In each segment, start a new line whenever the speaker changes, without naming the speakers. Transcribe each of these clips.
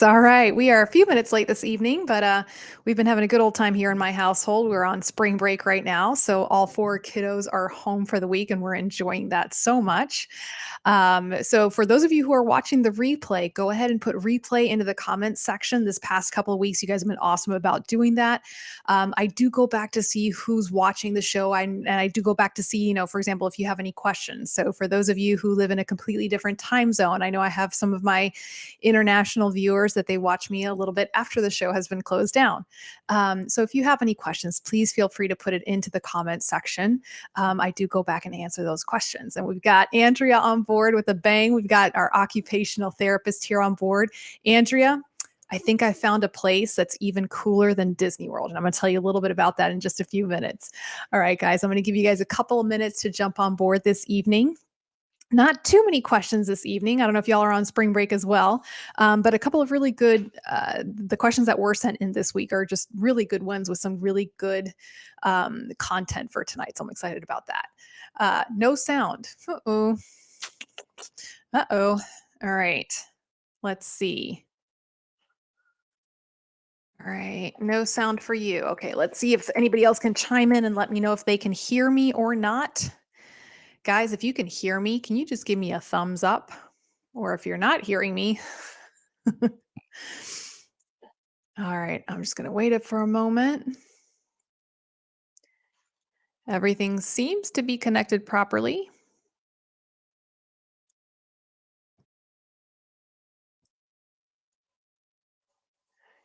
All right. We are a few minutes late this evening, but we've been having a good old time here in my household. We're on spring break right now. So all four kiddos are home for the week and we're enjoying that so much. So for those of you who are watching the replay, go ahead and put replay into the comments section. This past couple of weeks, you guys have been awesome about doing that. I do go back to see who's watching the show. And I do go back to see, for example, if you have any questions. So for those of you who live in a completely different time zone, I know I have some of my international viewers that they watch me a little bit after the show has been closed down. So if you have any questions, please feel free to put it into the comments section. I do go back and answer those questions. And we've got Andrea on board with a bang. We've got our occupational therapist here on board. Andrea, I think I found a place that's even cooler than Disney World. And I'm going to tell you a little bit about that in just a few minutes. All right, guys, I'm going to give you guys a couple of minutes to jump on board this evening. Not too many questions this evening. I don't know if y'all are on spring break as well, but a couple of really good. The questions that were sent in this week are just really good ones with some really good content for tonight. So I'm excited about that. No sound. Uh oh. Uh oh. All right. Let's see. All right. No sound for you. Okay. Let's see if anybody else can chime in and let me know if they can hear me or not. Guys, if you can hear me, can you just give me a thumbs up? Or if you're not hearing me, all right, I'm just going to wait it for a moment. Everything seems to be connected properly.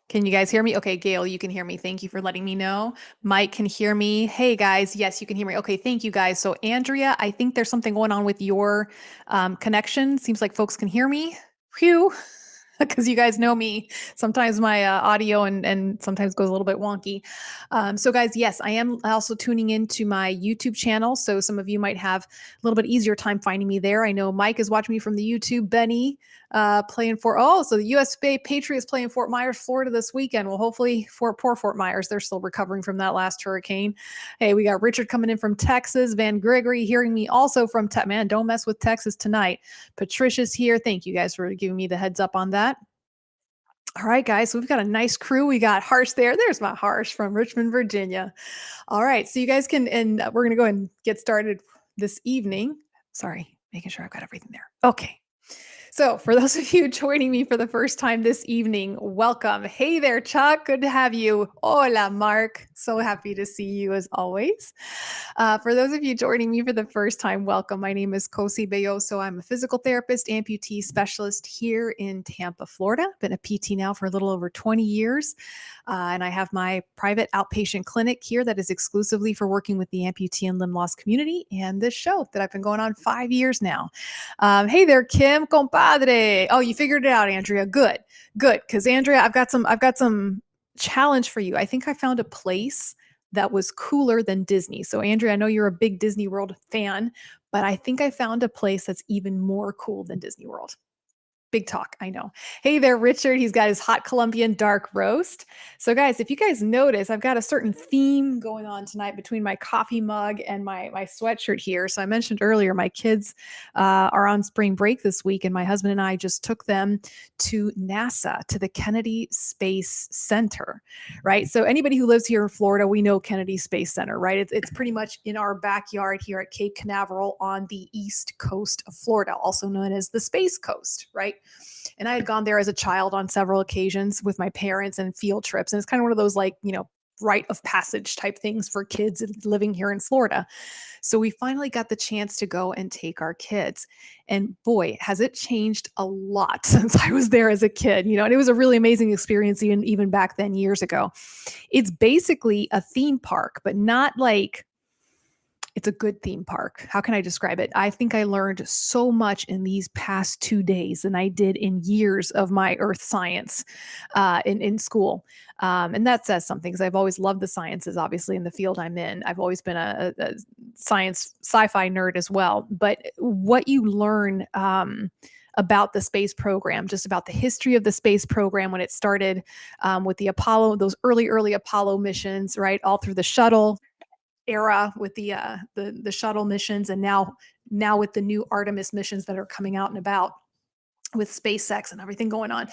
Can you guys hear me? Okay, Gail, you can hear me. Thank you for letting me know. Mike can hear me. Hey, guys. Yes, you can hear me. Okay, thank you, guys. So, Andrea, I think there's something going on with your connection. Seems like folks can hear me. Phew. Because you guys know me, sometimes my audio and sometimes goes a little bit wonky. So, guys, yes, I am also tuning into my YouTube channel. So, some of you might have a little bit easier time finding me there. I know Mike is watching me from the YouTube. Benny playing for, so the US Patriots playing Fort Myers, Florida this weekend. Well, hopefully for poor Fort Myers, they're still recovering from that last hurricane. Hey, we got Richard coming in from Texas. Van Gregory hearing me also from Texas. Man, don't mess with Texas tonight. Patricia's here. Thank you guys for giving me the heads up on that. All right, guys, so we've got a nice crew. We got Harsh there. There's my Harsh from Richmond, Virginia. All right, so you guys can, and we're going to go ahead and get started this evening. Sorry, making sure I've got everything there. Okay. So, for those of you joining me for the first time this evening, welcome. Hey there, Chuck. Good to have you. Hola, Mark. So happy to see you as always. For those of you joining me for the first time, welcome. My name is Cosi Belloso. I'm a physical therapist, amputee specialist here in Tampa, Florida. Been a PT now for a little over 20 years. And I have my private outpatient clinic here that is exclusively for working with the amputee and limb loss community, and this show that I've been going on 5 years now. Hey there, Kim, compadre. Oh, you figured it out, Andrea. Good, good. Because Andrea, I've got some challenge for you. I think I found a place that was cooler than Disney. So, Andrea, I know you're a big Disney World fan, but I think I found a place that's even more cool than Disney World. Big talk, I know. Hey there, Richard. He's got his hot Colombian dark roast. So, guys, if you guys notice, I've got a certain theme going on tonight between my coffee mug and my sweatshirt here. So, I mentioned earlier, my kids are on spring break this week, and my husband and I just took them to NASA, to the Kennedy Space Center, right? So, anybody who lives here in Florida, we know Kennedy Space Center, right? It's pretty much in our backyard here at Cape Canaveral on the east coast of Florida, also known as the Space Coast, right? And I had gone there as a child on several occasions with my parents and field trips. And it's kind of one of those like, rite of passage type things for kids living here in Florida. So we finally got the chance to go and take our kids. And boy, has it changed a lot since I was there as a kid, and it was a really amazing experience even back then years ago. It's basically a theme park, but not like it's a good theme park. How can I describe it? I think I learned so much in these past 2 days than I did in years of my earth science in school. And that says something because I've always loved the sciences, obviously, in the field I'm in. I've always been a science sci-fi nerd as well. But what you learn about the space program, just about the history of the space program when it started with the Apollo, those early Apollo missions, right? All through the shuttle era with the shuttle missions, and now with the new Artemis missions that are coming out and about. with SpaceX and everything going on.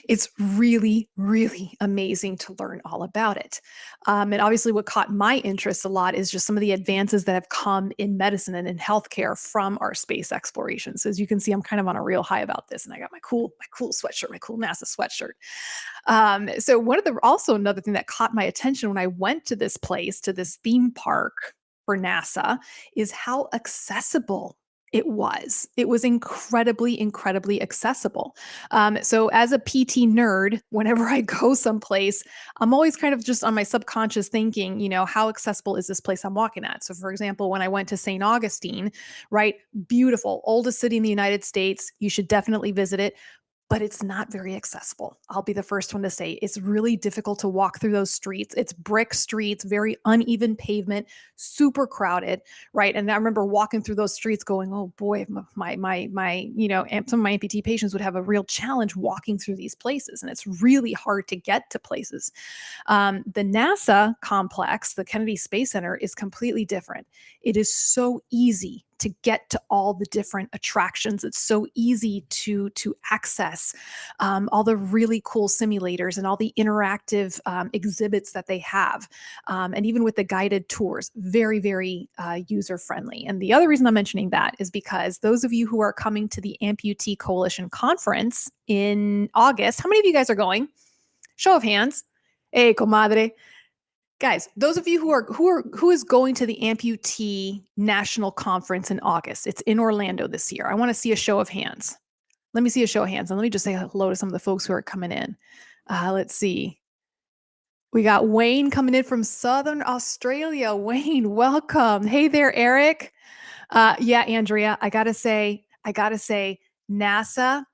It's really, really amazing to learn all about it. And obviously, what caught my interest a lot is just some of the advances that have come in medicine and in healthcare from our space explorations. As you can see, I'm kind of on a real high about this, and I got my cool sweatshirt, my cool NASA sweatshirt. So one of the also another thing that caught my attention when I went to this place, to this theme park for NASA, is how accessible it was. It was incredibly, incredibly accessible. So as a PT nerd, whenever I go someplace, I'm always kind of just on my subconscious thinking, how accessible is this place I'm walking at? So for example, when I went to St. Augustine, right? Beautiful, oldest city in the United States. You should definitely visit it, but it's not very accessible. I'll be the first one to say it's really difficult to walk through those streets. It's brick streets, very uneven pavement, super crowded, right? And I remember walking through those streets going, "Oh boy, some of my amputee patients would have a real challenge walking through these places, and it's really hard to get to places." The NASA complex, the Kennedy Space Center, is completely different. It is so easy to get to all the different attractions. It's so easy to access all the really cool simulators and all the interactive exhibits that they have, and even with the guided tours, very very user friendly. And the other reason I'm mentioning that is because those of you who are coming to the Amputee Coalition conference in August, how many of you guys are going? Show of hands. Hey, comadre. Guys, those of you who is going to the Amputee National Conference in August. It's in Orlando this year. I want to see a show of hands. Let me see a show of hands, and let me just say hello to some of the folks who are coming in. Let's see. We got Wayne coming in from Southern Australia. Wayne, welcome. Hey there, Eric. Yeah, Andrea, I gotta say, NASA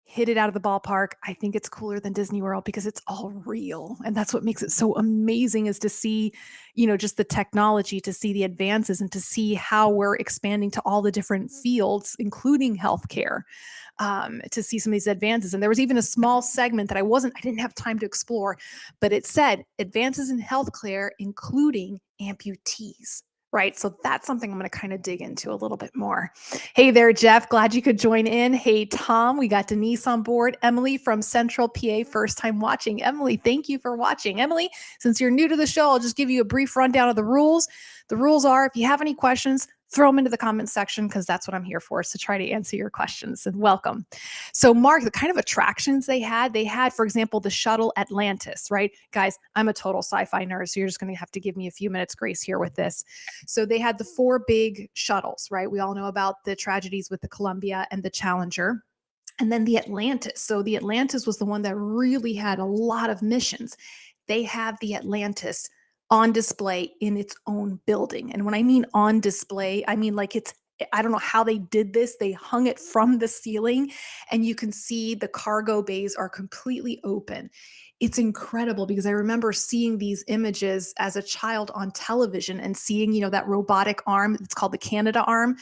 hit it out of the ballpark. I think it's cooler than Disney World because it's all real. And that's what makes it so amazing, is to see, just the technology, to see the advances, and to see how we're expanding to all the different fields, including healthcare, to see some of these advances. And there was even a small segment that I didn't have time to explore, but it said advances in healthcare, including amputees. Right. So that's something I'm going to kind of dig into a little bit more. Hey there, Jeff. Glad you could join in. Hey, Tom. We got Denise on board. Emily from Central PA, first time watching. Emily, thank you for watching. Emily, since you're new to the show, I'll just give you a brief rundown of the rules. The rules are, if you have any questions, throw them into the comments section, because that's what I'm here for, is to try to answer your questions. And welcome. So Mark, the kind of attractions they had, for example, the shuttle Atlantis, right? Guys, I'm a total sci-fi nerd, so you're just going to have to give me a few minutes grace here with this. So they had the 4 big shuttles, right? We all know about the tragedies with the Columbia and the Challenger. And then the Atlantis. So the Atlantis was the one that really had a lot of missions. They have the Atlantis on display in its own building. And when I mean on display, I mean like I don't know how they did this. They hung it from the ceiling, and you can see the cargo bays are completely open. It's incredible, because I remember seeing these images as a child on television and seeing, that robotic arm. It's called the Canada arm,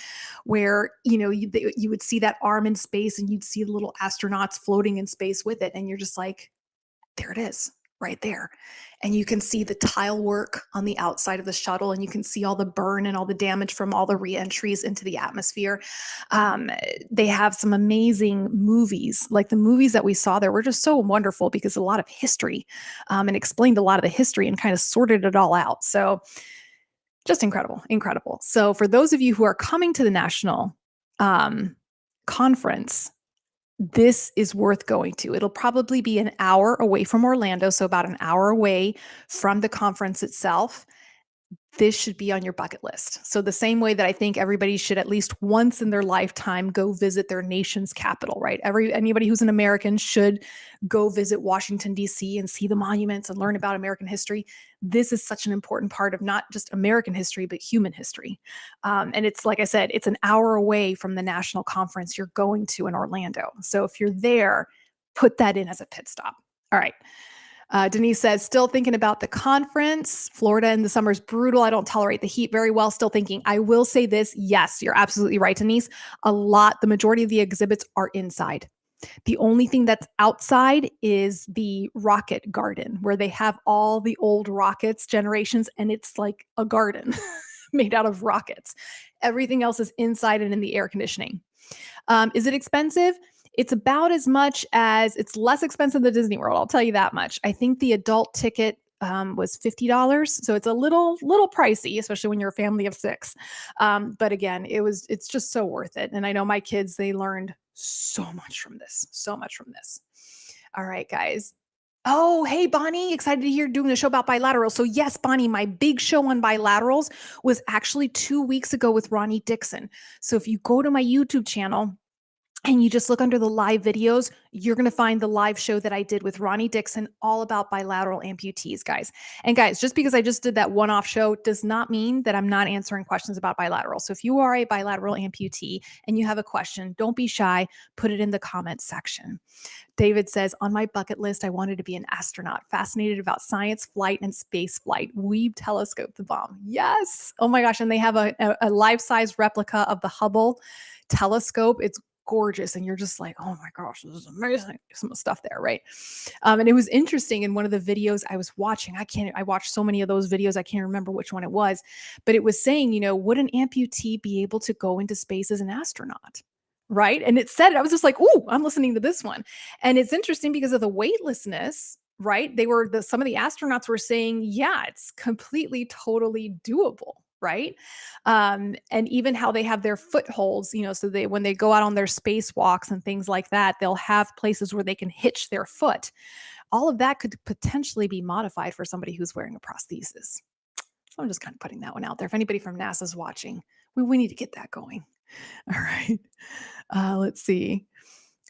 where, you would see that arm in space, and you'd see the little astronauts floating in space with it. And you're just like, there it is, right there. And you can see the tile work on the outside of the shuttle, and you can see all the burn and all the damage from all the re-entries into the atmosphere. They have some amazing movies. Like the movies that we saw there were just so wonderful, because a lot of history, and explained a lot of the history and kind of sorted it all out. So just incredible, incredible. So for those of you who are coming to the national conference, this is worth going to. It'll probably be an hour away from Orlando, so about an hour away from the conference itself. This should be on your bucket list. So the same way that I think everybody should at least once in their lifetime go visit their nation's capital, right? Anybody who's an American should go visit Washington, D.C. and see the monuments and learn about American history. This is such an important part of not just American history, but human history. And it's, like I said, it's an hour away from the national conference you're going to in Orlando. So if you're there, put that in as a pit stop. All right. Denise says, still thinking about the conference. Florida in the summer is brutal. I don't tolerate the heat very well. Still thinking. I will say this. Yes, you're absolutely right, Denise. The majority of the exhibits are inside. The only thing that's outside is the rocket garden, where they have all the old rockets generations, and it's like a garden made out of rockets. Everything else is inside and in the air conditioning. Is it expensive? It's about as much as it's less expensive than Disney World, I'll tell you that much. I think the adult ticket, was $50, so it's a little pricey, especially when you're a family of 6. But again, it's just so worth it, and I know my kids, they learned so much from this, so much from this. All right, guys. Oh, hey, Bonnie. Excited to hear doing a show about bilaterals. So, yes, Bonnie, my big show on bilaterals was actually 2 weeks ago with Ronnie Dixon. So, if you go to my YouTube channel, and you just look under the live videos, you're going to find the live show that I did with Ronnie Dixon all about bilateral amputees, guys. And guys, just because I just did that one-off show does not mean that I'm not answering questions about bilateral. So if you are a bilateral amputee and you have a question, don't be shy, put it in the comments section. David says, on my bucket list, I wanted to be an astronaut, fascinated about science, flight, and space flight. We've telescoped the bomb. Yes. Oh my gosh. And they have a life-size replica of the Hubble telescope. It's gorgeous. And you're just like, oh my gosh, this is amazing. Some stuff there, right? And it was interesting in one of the videos I was watching. I watched so many of those videos, I can't remember which one it was, but it was saying, would an amputee be able to go into space as an astronaut? Right. And it said it. I was just like, oh, I'm listening to this one. And it's interesting because of the weightlessness, right? Some of the astronauts were saying, yeah, it's completely, totally doable. Right. And even how they have their footholds, so when they go out on their spacewalks and things like that, they'll have places where they can hitch their foot. All of that could potentially be modified for somebody who's wearing a prosthesis. So I'm just kind of putting that one out there. If anybody from NASA's watching, we need to get that going. All right. Let's see.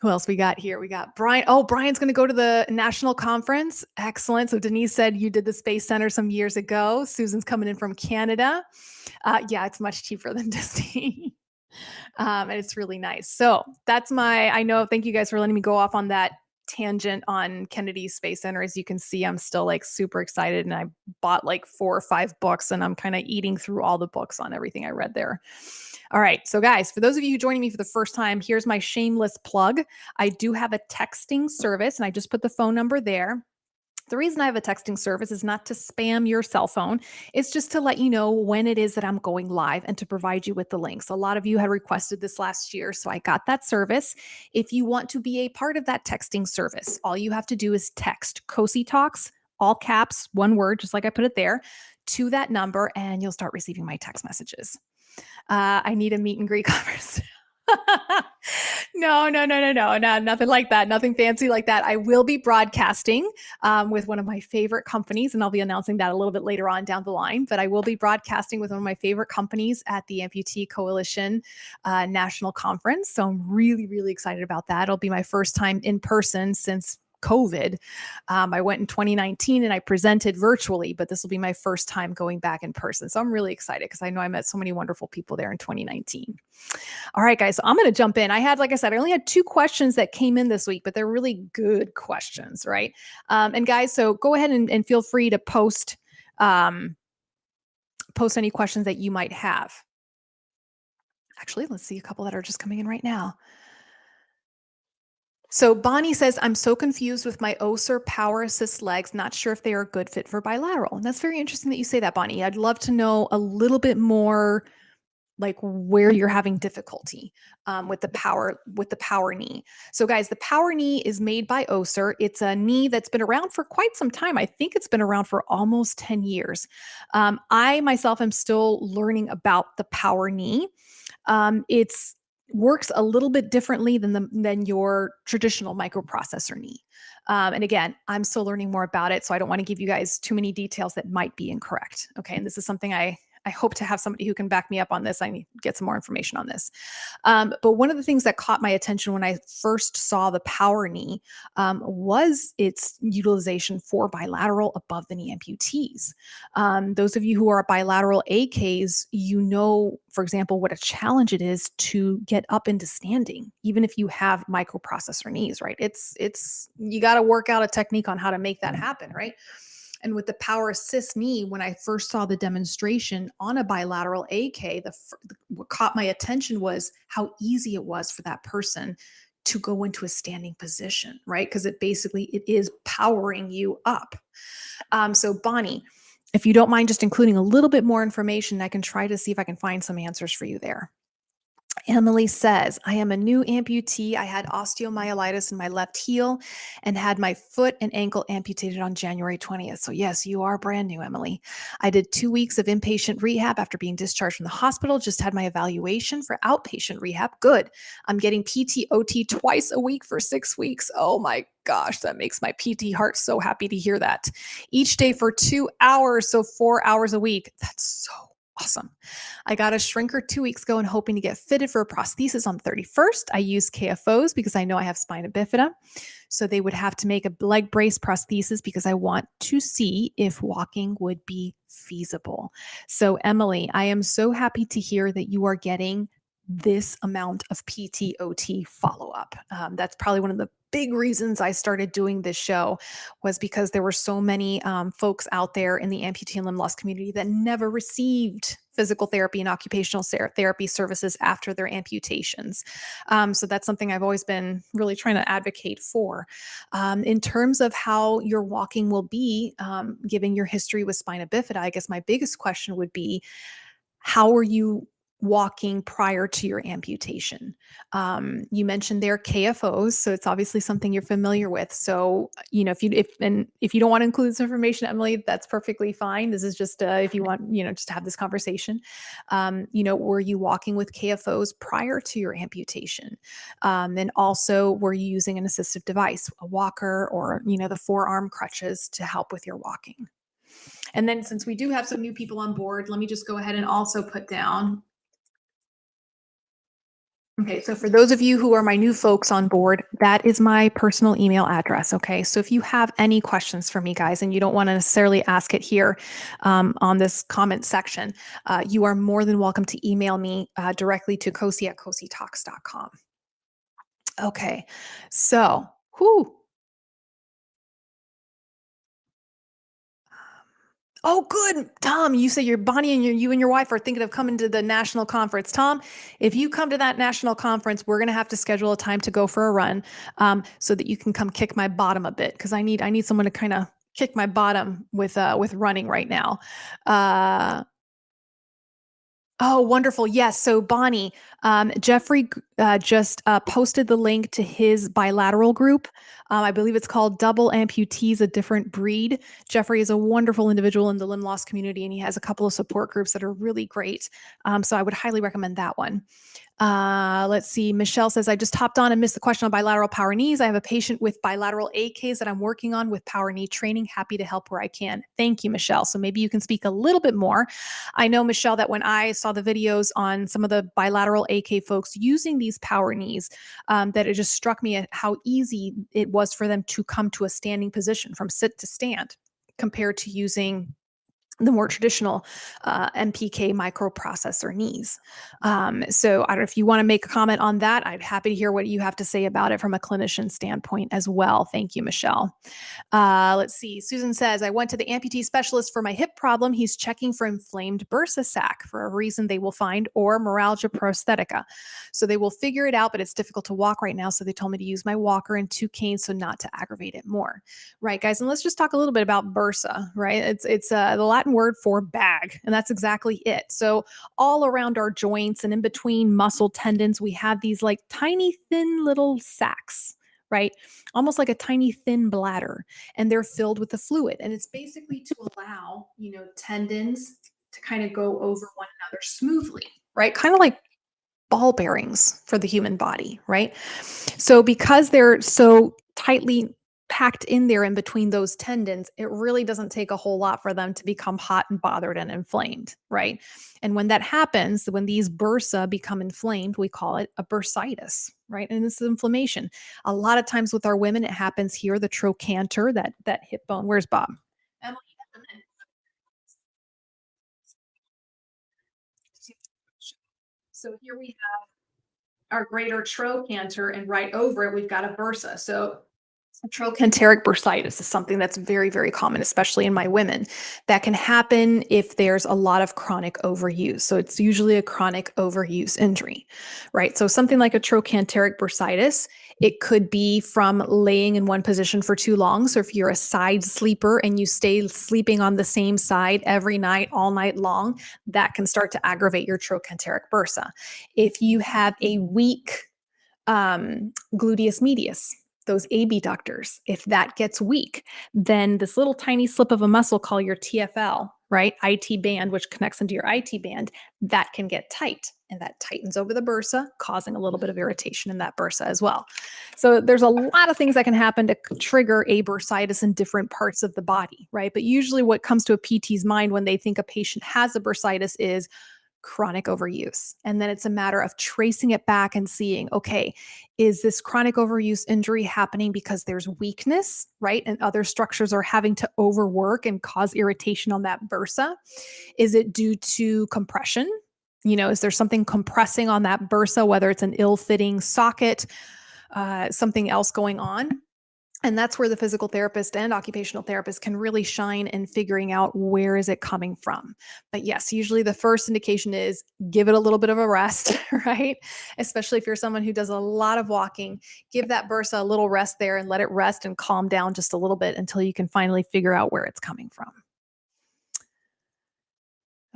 Who else we got here? We got Brian. Oh, Brian's going to go to the national conference. Excellent. So Denise said you did the Space Center some years ago. Susan's coming in from Canada. Yeah, it's much cheaper than Disney. And it's really nice. So I know, thank you guys for letting me go off on that tangent on Kennedy Space Center. As you can see, I'm still like super excited, and I bought like 4 or 5 books, and I'm kind of eating through all the books on everything I read there. All right. So, guys, for those of you joining me for the first time, here's my shameless plug. I do have a texting service, and I just put the phone number there. The reason I have a texting service is not to spam your cell phone. It's just to let you know when it is that I'm going live and to provide you with the links. A lot of you had requested this last year, so I got that service. If you want to be a part of that texting service, all you have to do is text Cosi Talks, all caps, one word, just like I put it there, to that number, and you'll start receiving my text messages. I need a meet and greet conversation. No, no, no, no, no, no, nothing like that. Nothing fancy like that. I will be broadcasting with one of my favorite companies, and I'll be announcing that a little bit later on down the line. But I will be broadcasting with one of my favorite companies at the Amputee Coalition National Conference. So I'm really, really excited about that. It'll be my first time in person since COVID. I went in 2019 and I presented virtually, but this will be my first time going back in person. So I'm really excited because I know I met so many wonderful people there in 2019. All right, guys. So I'm going to jump in. Like I said, I only had 2 questions that came in this week, but they're really good questions, right? And guys, so go ahead and feel free to post any questions that you might have. Actually, let's see a couple that are just coming in right now. So Bonnie says, I'm so confused with my OSER power assist legs, not sure if they are a good fit for bilateral. And that's very interesting that you say that, Bonnie. I'd love to know a little bit more like where you're having difficulty with the power knee. So guys, the power knee is made by OSER. It's a knee that's been around for quite some time. I think it's been around for almost 10 years. I myself am still learning about the power knee. It's works a little bit differently than your traditional microprocessor knee. And again, I'm still learning more about it, so I don't want to give you guys too many details that might be incorrect. Okay, and this is something I hope to have somebody who can back me up on this. I need to get some more information on this. But one of the things that caught my attention when I first saw the power knee was its utilization for bilateral above the knee amputees. Those of you who are bilateral AKs, for example, what a challenge it is to get up into standing, even if you have microprocessor knees, right? You got to work out a technique on how to make that happen, right? And with the power assist knee, when I first saw the demonstration on a bilateral AK, what caught my attention was how easy it was for that person to go into a standing position, right? Because it is powering you up. So Bonnie, if you don't mind just including a little bit more information, I can try to see if I can find some answers for you there. Emily says, I am a new amputee. I had osteomyelitis in my left heel and had my foot and ankle amputated on January 20th. So, yes, you are brand new, Emily. I did 2 weeks of inpatient rehab after being discharged from the hospital. Just had my evaluation for outpatient rehab. Good. I'm getting PTOT twice a week for 6 weeks. Oh my gosh, that makes my PT heart so happy to hear that. Each day for 2 hours, so 4 hours a week. That's so awesome. I got a shrinker 2 weeks ago and hoping to get fitted for a prosthesis on the 31st. I use KFOs because I know I have spina bifida. So they would have to make a leg brace prosthesis because I want to see if walking would be feasible. So, Emily, I am so happy to hear that you are getting this amount of PTOT follow up. That's probably one of the big reasons I started doing this show was because there were so many folks out there in the amputee and limb loss community that never received physical therapy and occupational therapy services after their amputations. So that's something I've always been really trying to advocate for. In terms of how your walking will be, given your history with spina bifida, I guess my biggest question would be, how are you walking prior to your amputation? You mentioned their KFOs, so it's obviously something you're familiar with. So, if you don't want to include this information, Emily, that's perfectly fine. This is just if you want, just to have this conversation. Were you walking with KFOs prior to your amputation? And also, were you using an assistive device, a walker, or the forearm crutches to help with your walking? And then since we do have some new people on board, let me just go ahead and also put down. Okay, so for those of you who are my new folks on board, that is my personal email address. Okay, so if you have any questions for me, guys, and you don't want to necessarily ask it here on this comment section, you are more than welcome to email me directly to cosi@cositalks.com. Okay, so, whew. Oh, good. Tom, you say your Bonnie and you and your wife are thinking of coming to the national conference. Tom, if you come to that national conference, we're going to have to schedule a time to go for a run, so that you can come kick my bottom a bit because I need someone to kind of kick my bottom with running right now. Uh, Oh, wonderful. Yes. So, Bonnie, Jeffrey just posted the link to his bilateral group. I believe it's called Double Amputees, a Different Breed. Jeffrey is a wonderful individual in the limb loss community, and he has a couple of support groups that are really great. So, I would highly recommend that one. Let's see. Michelle says, I just hopped on and missed the question on bilateral power knees. I have a patient with bilateral AKs that I'm working on with power knee training. Happy to help where I can. Thank you, Michelle. So maybe you can speak a little bit more. I know, Michelle, that when I saw the videos on some of the bilateral AK folks using these power knees, that it just struck me at how easy it was for them to come to a standing position from sit to stand compared to using the more traditional MPK microprocessor knees. So I don't know if you want to make a comment on that. I'd happy to hear what you have to say about it from a clinician standpoint as well. Thank you, Michelle. Let's see. Susan says, I went to the amputee specialist for my hip problem. He's checking for inflamed bursa sac for a reason they will find, or neuralgia prosthetica. So they will figure it out, but it's difficult to walk right now. So they told me to use my walker and 2 canes so not to aggravate it more. Right, guys. And let's just talk a little bit about bursa, right? It's the Latin word for bag, and that's exactly it. So all around our joints and in between muscle tendons, we have these like tiny, thin little sacs, right? Almost like a tiny, thin bladder, and they're filled with the fluid. And it's basically to allow, tendons to kind of go over one another smoothly, right? Kind of like ball bearings for the human body, right? So because they're so tightly packed in there in between those tendons, it really doesn't take a whole lot for them to become hot and bothered and inflamed, right? And when that happens, when these bursa become inflamed, we call it a bursitis, right? And this is inflammation. A lot of times with our women, it happens here, the trochanter, that hip bone. Where's Bob? Emily. So here we our greater trochanter, and right over it, we've got a bursa. So trochanteric bursitis is something that's very, very common, especially in my women. That can happen if there's a lot of chronic overuse. So it's usually a chronic overuse injury, right? So something like a trochanteric bursitis It could be from laying in one position for too long. So if you're a side sleeper and you stay sleeping on the same side every night, all night long, that can start to aggravate your trochanteric bursa. If you have a weak gluteus medius, those abductors, if that gets weak, then this little tiny slip of a muscle called your TFL, right? IT band, which connects into your IT band, that can get tight. And that tightens over the bursa, causing a little bit of irritation in that bursa as well. So there's a lot of things that can happen to trigger a bursitis in different parts of the body, right? But usually what comes to a PT's mind when they think a patient has a bursitis is chronic overuse. And then it's a matter of tracing it back and seeing, okay, is this chronic overuse injury happening because there's weakness, right? And other structures are having to overwork and cause irritation on that bursa? Is it due to compression? Is there something compressing on that bursa, whether it's an ill-fitting socket, something else going on? And that's where the physical therapist and occupational therapist can really shine in figuring out where is it coming from. But yes, usually the first indication is give it a little bit of a rest, right? Especially if you're someone who does a lot of walking, give that bursa a little rest there and let it rest and calm down just a little bit until you can finally figure out where it's coming from.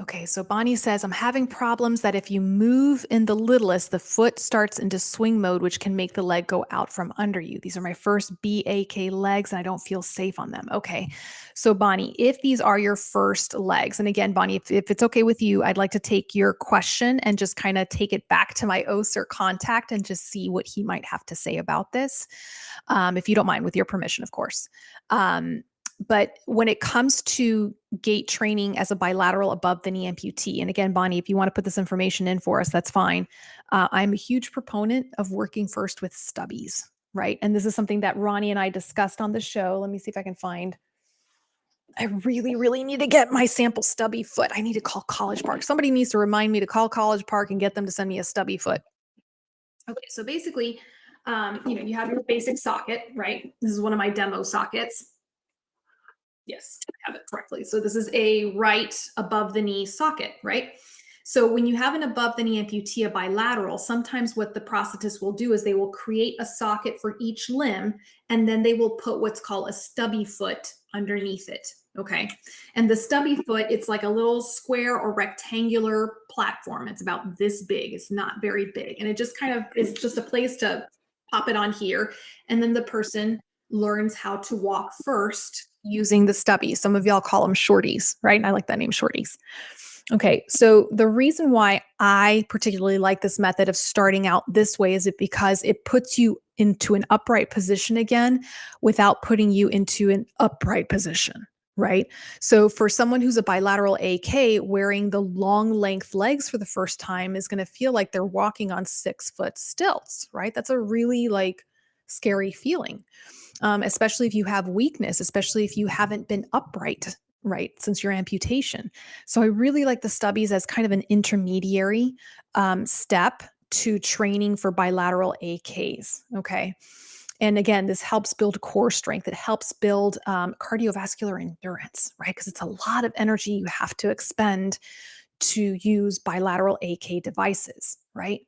Okay, so Bonnie says, I'm having problems that if you move in the littlest, the foot starts into swing mode, which can make the leg go out from under you. These are my first BAK legs, and I don't feel safe on them. Okay, so Bonnie, if these are your first legs, and again, Bonnie, if it's okay with you, I'd like to take your question and just kind of take it back to my OSER contact and just see what he might have to say about this, if you don't mind, with your permission, of course. But when it comes to gait training as a bilateral above the knee amputee, and again, Bonnie, if you want to put this information in for us, that's fine. I'm a huge proponent of working first with stubbies, right? And this is something that Ronnie and I discussed on the show. Let me see if I can find. I really, really need to get my sample stubby foot. I need to call College Park. Somebody needs to remind me to call College Park and get them to send me a stubby foot. Okay, so basically, you have your basic socket, right? This is one of my demo sockets. Yes, I have it correctly. So this is a right above the knee socket, right? So when you have an above the knee amputee, a bilateral, sometimes what the prosthetist will do is they will create a socket for each limb, and then they will put what's called a stubby foot underneath it. Okay. And the stubby foot, it's like a little square or rectangular platform. It's about this big. It's not very big. And it just kind of is just a place to pop it on here. And then the person learns how to walk first using the stubby. Some of y'all call them shorties, right? And I like that name, shorties. Okay, so the reason why I particularly like this method of starting out this way is because it puts you into an upright position again without putting you into an upright position, right? So for someone who's a bilateral AK, wearing the long length legs for the first time is going to feel like they're walking on 6-foot stilts, right? That's a really scary feeling, especially if you have weakness, especially if you haven't been upright, right, since your amputation. So I really like the stubbies as kind of an intermediary step to training for bilateral AKs. Okay. And again, this helps build core strength. It helps build cardiovascular endurance, right? Because it's a lot of energy you have to expend to use bilateral AK devices, right?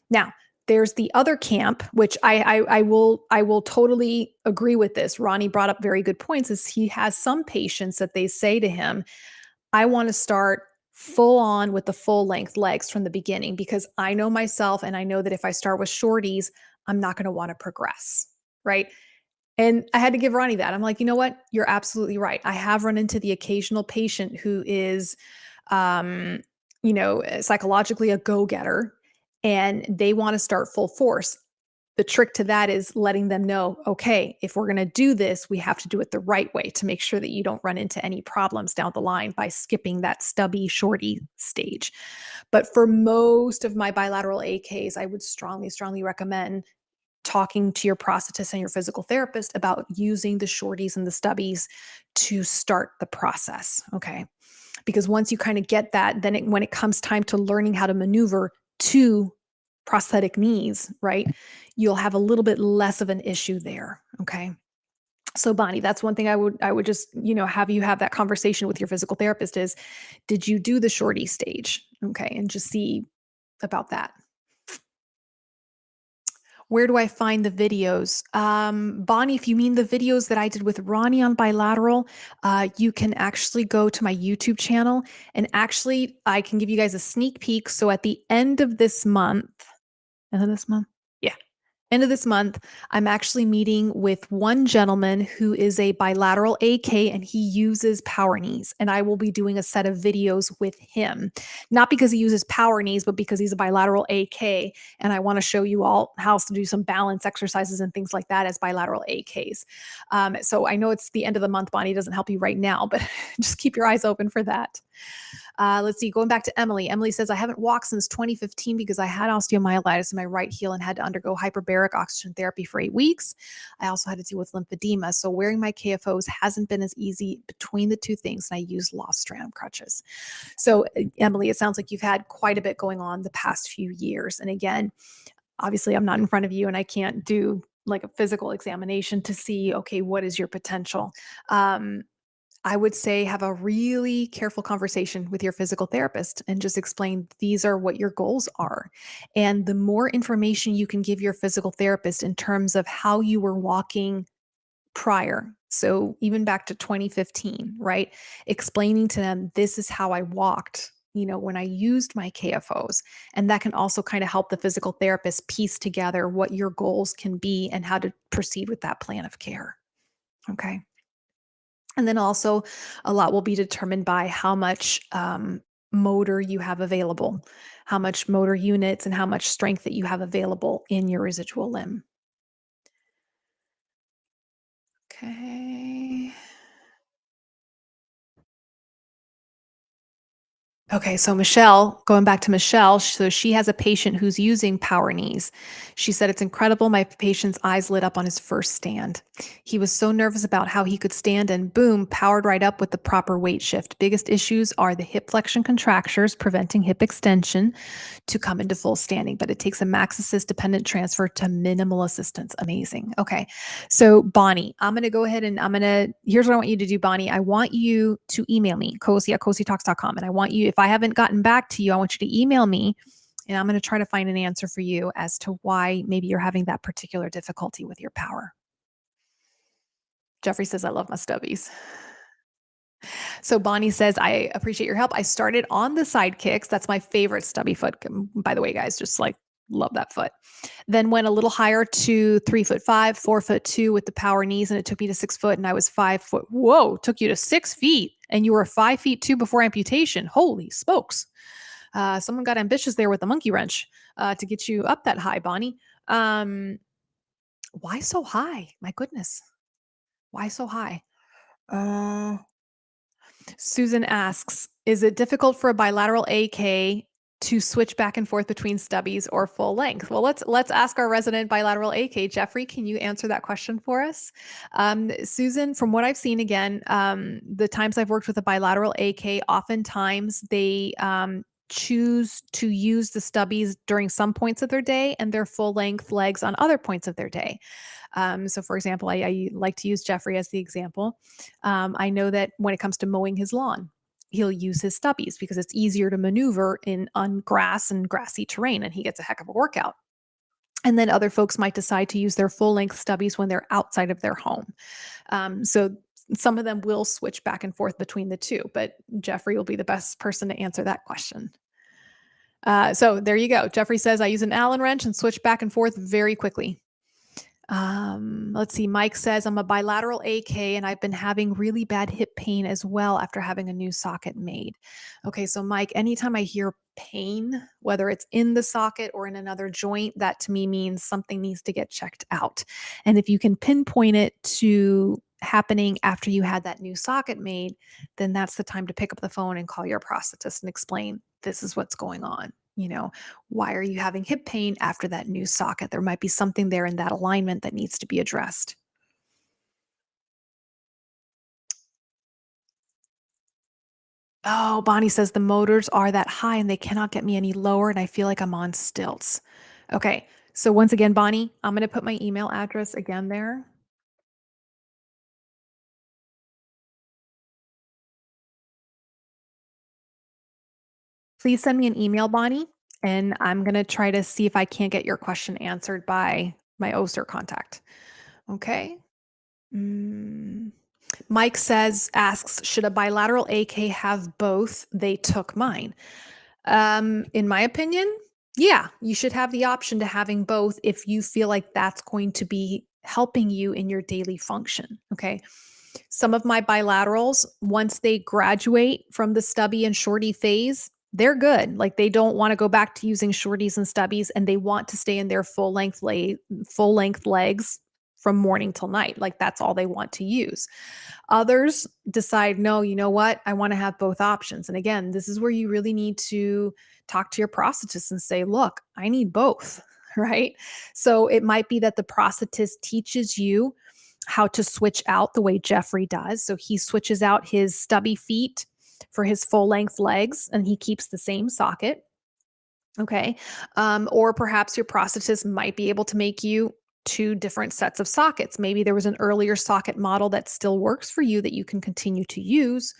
Now, there's the other camp, which I will totally agree with this. Ronnie brought up very good points. Is he has some patients that they say to him, I want to start full on with the full length legs from the beginning because I know myself and I know that if I start with shorties, I'm not going to want to progress, right? And I had to give Ronnie that. I'm like, you know what? You're absolutely right. I have run into the occasional patient who is, um, psychologically a go-getter and they want to start full force. The trick to that is letting them know, okay, if we're going to do this, we have to do it the right way to make sure that you don't run into any problems down the line by skipping that stubby, shorty stage. But for most of my bilateral AKs, I would strongly, strongly recommend talking to your prosthetist and your physical therapist about using the shorties and the stubbies to start the process. Okay. Because once you kind of get that, then when it comes time to learning how to maneuver to prosthetic knees, right, you'll have a little bit less of an issue there. Okay. So Bonnie, that's one thing I would just, have you have that conversation with your physical therapist is, did you do the shorty stage? Okay. And just see about that. Where do I find the videos? Bonnie, if you mean the videos that I did with Ronnie on bilateral, you can actually go to my YouTube channel and actually I can give you guys a sneak peek. So at the end of this month, yeah, end of this month, I'm actually meeting with one gentleman who is a bilateral AK and he uses power knees. And I will be doing a set of videos with him, not because he uses power knees, but because he's a bilateral AK. And I want to show you all how to do some balance exercises and things like that as bilateral AKs. So I know it's the end of the month, Bonnie doesn't help you right now, but just keep your eyes open for that. Let's see, going back to Emily. Emily says, I haven't walked since 2015 because I had osteomyelitis in my right heel and had to undergo hyperbaric oxygen therapy for 8 weeks. I also had to deal with lymphedema. So wearing my KFOs hasn't been as easy between the two things. And I use Lostram crutches. So, Emily, it sounds like you've had quite a bit going on the past few years. And again, obviously, I'm not in front of you and I can't do like a physical examination to see, okay, what is your potential? Um, I would say have a really careful conversation with your physical therapist and just explain these are what your goals are. And the more information you can give your physical therapist in terms of how you were walking prior, so even back to 2015, right? Explaining to them, this is how I walked. When I used my KFOs. And that can also kind of help the physical therapist piece together what your goals can be and how to proceed with that plan of care. Okay. And then also, a lot will be determined by how much motor you have available, how much motor units, and how much strength that you have available in your residual limb. Okay. Okay, so Michelle, going back to Michelle, so she has a patient who's using power knees. She said, it's incredible. My patient's eyes lit up on his first stand. He was so nervous about how he could stand and boom, powered right up with the proper weight shift. Biggest issues are the hip flexion contractures, preventing hip extension to come into full standing, but it takes a max assist dependent transfer to minimal assistance. Amazing. Okay. So, Bonnie, I'm going to go ahead and here's what I want you to do, Bonnie. I want you to email me, Cosi at cositalks.com. And I want you, if I haven't gotten back to you, I want you to email me and I'm going to try to find an answer for you as to why maybe you're having that particular difficulty with your power. Jeffrey says, I love my stubbies. So Bonnie says, I appreciate your help. I started on the side kicks. That's my favorite stubby foot. By the way, guys, just like love that foot. Then went a little higher to 3'5", 4'2" with the power knees, and it took me to 6 foot, and I was 5 foot. Whoa, took you to 6 feet, and you were 5'2" before amputation. Holy smokes! Someone got ambitious there with the monkey wrench to get you up that high, Bonnie. Um, why so high? My goodness, why so high? Uh, Susan asks, is it difficult for a bilateral AK to switch back and forth between stubbies or full length? Well, let's ask our resident bilateral AK. Jeffrey, can you answer that question for us? Susan, from what I've seen, again, the times I've worked with a bilateral AK, oftentimes they choose to use the stubbies during some points of their day and their full length legs on other points of their day. So, for example, I like to use Jeffrey as the example. I know that when it comes to mowing his lawn, he'll use his stubbies because it's easier to maneuver in on grass and grassy terrain, and he gets a heck of a workout. And then other folks might decide to use their full length stubbies when they're outside of their home. So some of them will switch back and forth between the two, but Jeffrey will be the best person to answer that question. So there you go. Jeffrey says, I use an Allen wrench and switch back and forth very quickly. Let's see. Mike says, I'm a bilateral AK and I've been having really bad hip pain as well after having a new socket made. Okay, so Mike, anytime I hear pain, whether it's in the socket or in another joint, that to me means something needs to get checked out. And if you can pinpoint it to happening after you had that new socket made, then that's the time to pick up the phone and call your prosthetist and explain this is what's going on. Why are you having hip pain after that new socket? There might be something there in that alignment that needs to be addressed. Oh, Bonnie says the motors are that high and they cannot get me any lower, and I feel like I'm on stilts. Okay. So, once again, Bonnie, I'm going to put my email address again there. Please send me an email, Bonnie, and I'm going to try to see if I can't get your question answered by my Oster contact. Okay. Mm. Mike asks, should a bilateral AK have both? They took mine. In my opinion, yeah, you should have the option to having both if you feel like that's going to be helping you in your daily function. Okay. Some of my bilaterals, once they graduate from the stubby and shorty phase, they're good. Like they don't want to go back to using shorties and stubbies and they want to stay in their full length legs from morning till night. Like that's all they want to use. Others decide, no, you know what? I want to have both options. And again, this is where you really need to talk to your prosthetist and say, look, I need both, right? So it might be that the prosthetist teaches you how to switch out the way Jeffrey does. So he switches out his stubby feet for his full length legs and he keeps the same socket. Okay. Or perhaps your prosthetist might be able to make you two different sets of sockets. Maybe there was an earlier socket model that still works for you that you can continue to use.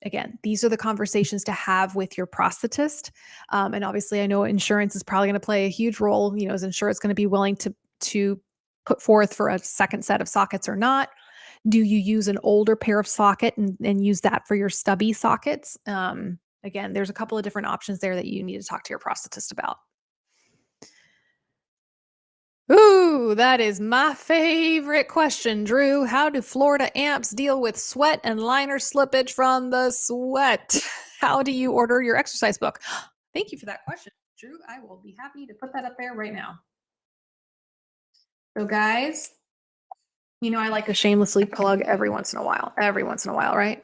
Again, these are the conversations to have with your prosthetist. And obviously, I know insurance is probably going to play a huge role. You know, is insurance going to be willing to put forth for a second set of sockets or not? Do you use an older pair of socket and use that for your stubby sockets? Again, there's a couple of different options there that you need to talk to your prosthetist about. Ooh, that is my favorite question, Drew. How do Florida amps deal with sweat and liner slippage from the sweat? How do you order your exercise book? Thank you for that question, Drew. I will be happy to put that up there right now. So, guys, you know, I like to shamelessly plug every once in a while, right?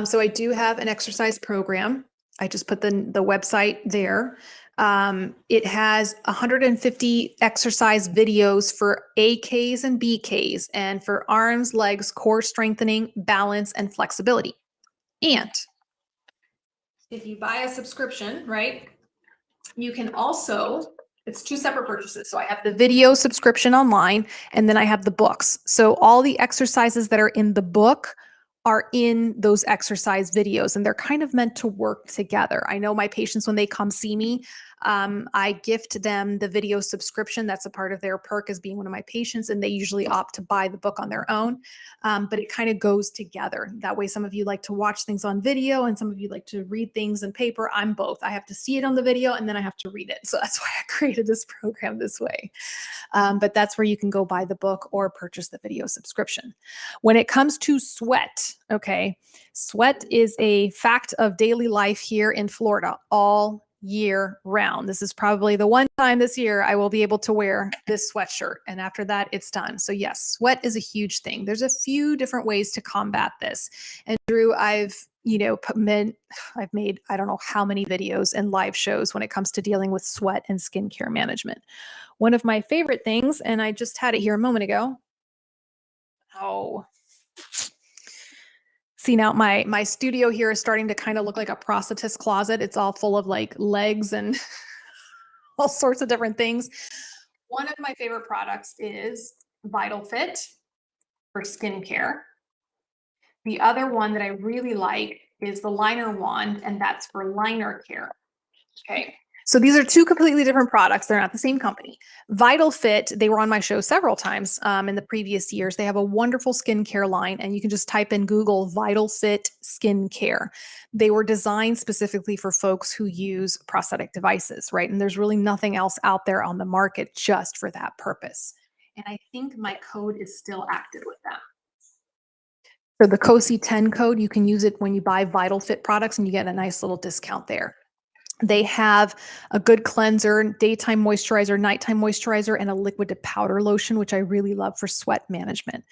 So I do have an exercise program. I just put the website there. It has 150 exercise videos for AKs and BKs and for arms, legs, core strengthening, balance, and flexibility. And if you buy a subscription, right, you can also, it's two separate purchases. So I have the video subscription online and then I have the books. So all the exercises that are in the book are in those exercise videos and they're kind of meant to work together. I know my patients, when they come see me, I gift them the video subscription. That's a part of their perk as being one of my patients, and they usually opt to buy the book on their own. But it kind of goes together. That way, some of you like to watch things on video and some of you like to read things in paper. I'm both. I have to see it on the video and then I have to read it. So that's why I created this program this way. But that's where you can go buy the book or purchase the video subscription. When it comes to sweat, okay, sweat is a fact of daily life here in Florida all year round. This is probably the one time this year I will be able to wear this sweatshirt. And after that, it's done. So yes, sweat is a huge thing. There's a few different ways to combat this. And Drew, I've made, I don't know how many videos and live shows when it comes to dealing with sweat and skincare management. One of my favorite things, and I just had it here a moment ago. Oh, see now my studio here is starting to kind of look like a prosthetist closet. It's all full of like legs and all sorts of different things. One of my favorite products is Vital Fit for skincare. The other one that I really like is the liner wand, and that's for liner care. Okay. So these are two completely different products. They're not the same company. Vital Fit, they were on my show several times in the previous years. They have a wonderful skincare line, and you can just type in Google Vital Fit skincare. They were designed specifically for folks who use prosthetic devices, right? And there's really nothing else out there on the market just for that purpose. And I think my code is still active with them. For the Cosi 10 code, you can use it when you buy Vital Fit products and you get a nice little discount there. They have a good cleanser, daytime moisturizer, nighttime moisturizer, and a liquid to powder lotion, which I really love for sweat management.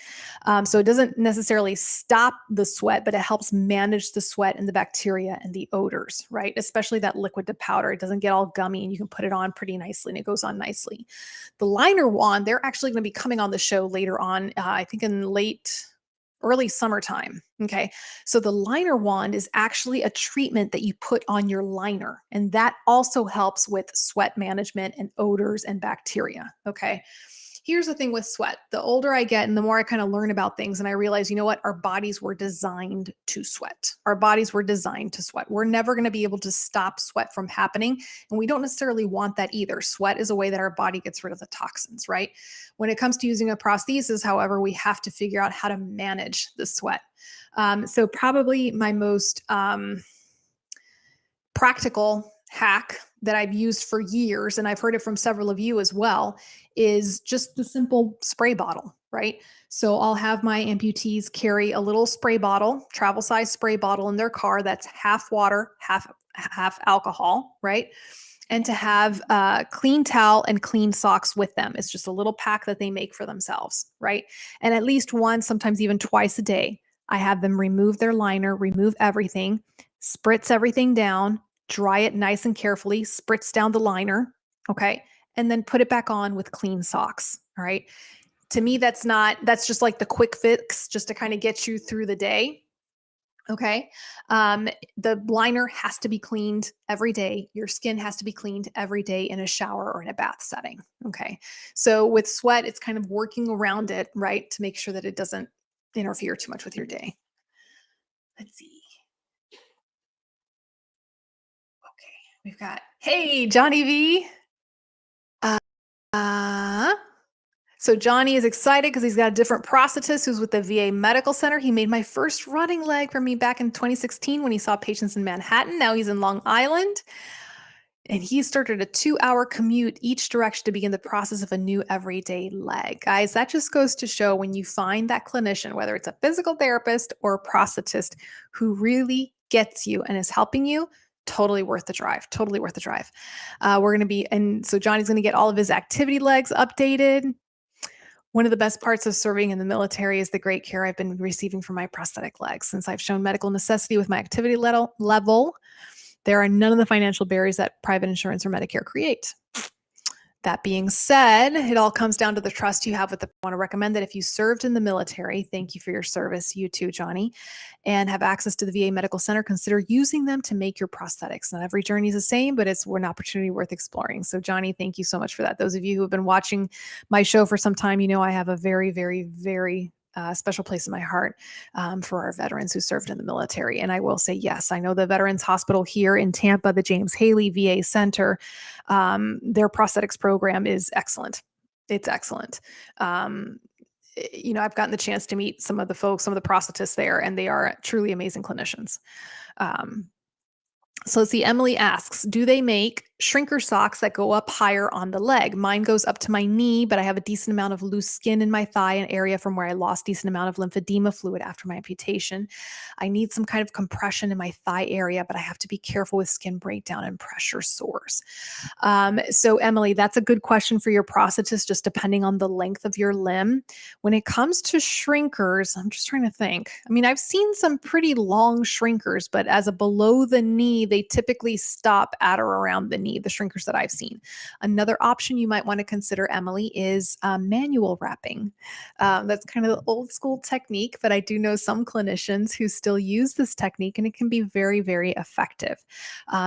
So it doesn't necessarily stop the sweat, but it helps manage the sweat and the bacteria and the odors, right? Especially that liquid to powder. It doesn't get all gummy and you can put it on pretty nicely and it goes on nicely. The liner wand, they're actually going to be coming on the show later on, I think in early summertime. Okay. So the liner wand is actually a treatment that you put on your liner, and that also helps with sweat management and odors and bacteria. Okay. Here's the thing with sweat. The older I get and the more I kind of learn about things, and I realize, you know what? Our bodies were designed to sweat. Our bodies were designed to sweat. We're never going to be able to stop sweat from happening. And we don't necessarily want that either. Sweat is a way that our body gets rid of the toxins, right? When it comes to using a prosthesis, however, we have to figure out how to manage the sweat. So, probably my most practical hack that I've used for years, and I've heard it from several of you as well, is just the simple spray bottle, right? So I'll have my amputees carry a little spray bottle, travel size spray bottle in their car that's half water, half alcohol, right? And to have clean towel and clean socks with them. It's just a little pack that they make for themselves, right? And at least once, sometimes even twice a day, I have them remove their liner, remove everything, spritz everything down, dry it nice and carefully, spritz down the liner, okay? And then put it back on with clean socks, all right? To me, that's just like the quick fix just to kind of get you through the day. Okay. The liner has to be cleaned every day. Your skin has to be cleaned every day in a shower or in a bath setting. Okay. So with sweat, it's kind of working around it, right? To make sure that it doesn't interfere too much with your day. Let's see. Okay. We've got, hey, Johnny V. Uh, so Johnny is excited because he's got a different prosthetist who's with the VA Medical Center. He made my first running leg for me back in 2016 when he saw patients in Manhattan. Now he's in Long Island. And he started a 2-hour commute each direction to begin the process of a new everyday leg. Guys, that just goes to show when you find that clinician, whether it's a physical therapist or a prosthetist who really gets you and is helping you, totally worth the drive. Totally worth the drive. We're going to be, and so Johnny's going to get all of his activity legs updated. One of the best parts of serving in the military is the great care I've been receiving for my prosthetic legs. Since I've shown medical necessity with my activity level, there are none of the financial barriers that private insurance or Medicare create. That being said, it all comes down to the trust you have with the. I want to recommend that if you served in the military, thank you for your service, you too, Johnny, and have access to the VA Medical Center, consider using them to make your prosthetics. Not every journey is the same, but it's an opportunity worth exploring. So, Johnny, thank you so much for that. Those of you who have been watching my show for some time, you know I have a very, very, very special place in my heart for our veterans who served in the military. And I will say, yes, I know the Veterans Hospital here in Tampa, the James Haley VA Center, their prosthetics program is excellent. It's excellent. I've gotten the chance to meet some of the folks, some of the prosthetists there, and they are truly amazing clinicians. So let's see, Emily asks, do they make shrinker socks that go up higher on the leg? Mine goes up to my knee, but I have a decent amount of loose skin in my thigh, an area from where I lost decent amount of lymphedema fluid after my amputation. I need some kind of compression in my thigh area, but I have to be careful with skin breakdown and pressure sores. So Emily, that's a good question for your prosthetist, just depending on the length of your limb. When it comes to shrinkers, I'm just trying to think. I mean, I've seen some pretty long shrinkers, but as a below the knee, they typically stop at or around the knee, the shrinkers that I've seen. Another option you might want to consider, Emily, is manual wrapping. That's kind of the old school technique, but I do know some clinicians who still use this technique, and it can be very, very effective.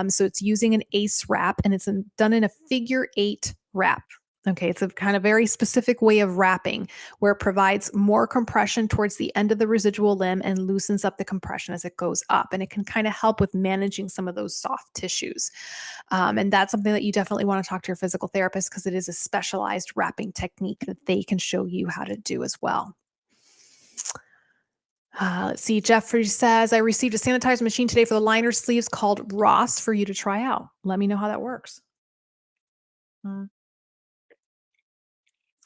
So it's using an ACE wrap, and it's done in a figure 8 wrap. Okay, it's a kind of very specific way of wrapping where it provides more compression towards the end of the residual limb and loosens up the compression as it goes up. And it can kind of help with managing some of those soft tissues. And that's something that you definitely want to talk to your physical therapist, because it is a specialized wrapping technique that they can show you how to do as well. Let's see. Jeffrey says, I received a sanitizer machine today for the liner sleeves called Ross for you to try out. Let me know how that works. Mm.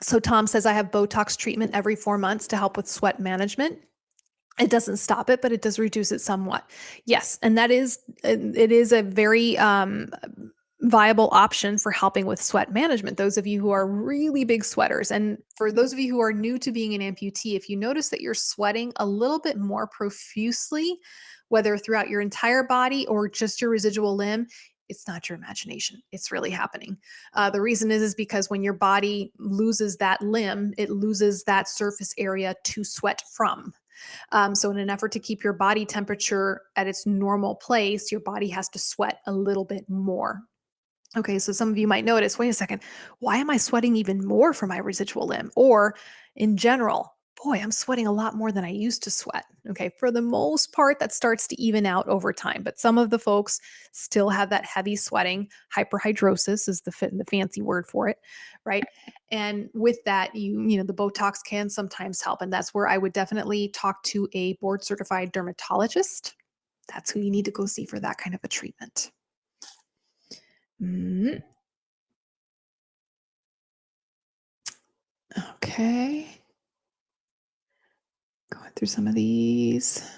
So Tom says, I have Botox treatment every 4 months to help with sweat management. It doesn't stop it, but it does reduce it somewhat. Yes, and it is a very viable option for helping with sweat management. Those of you who are really big sweaters, and for those of you who are new to being an amputee, if you notice that you're sweating a little bit more profusely, whether throughout your entire body or just your residual limb, it's not your imagination. It's really happening. The reason is because when your body loses that limb, it loses that surface area to sweat from. So in an effort to keep your body temperature at its normal place, your body has to sweat a little bit more. Okay, so some of you might notice, wait a second, why am I sweating even more for my residual limb? Or in general, boy, I'm sweating a lot more than I used to sweat. Okay, for the most part, that starts to even out over time, but some of the folks still have that heavy sweating. Hyperhidrosis is the fancy word for it, right? And with that, the Botox can sometimes help, and that's where I would definitely talk to a board certified dermatologist. That's who you need to go see for that kind of a treatment. Mm, okay. Going through some of these.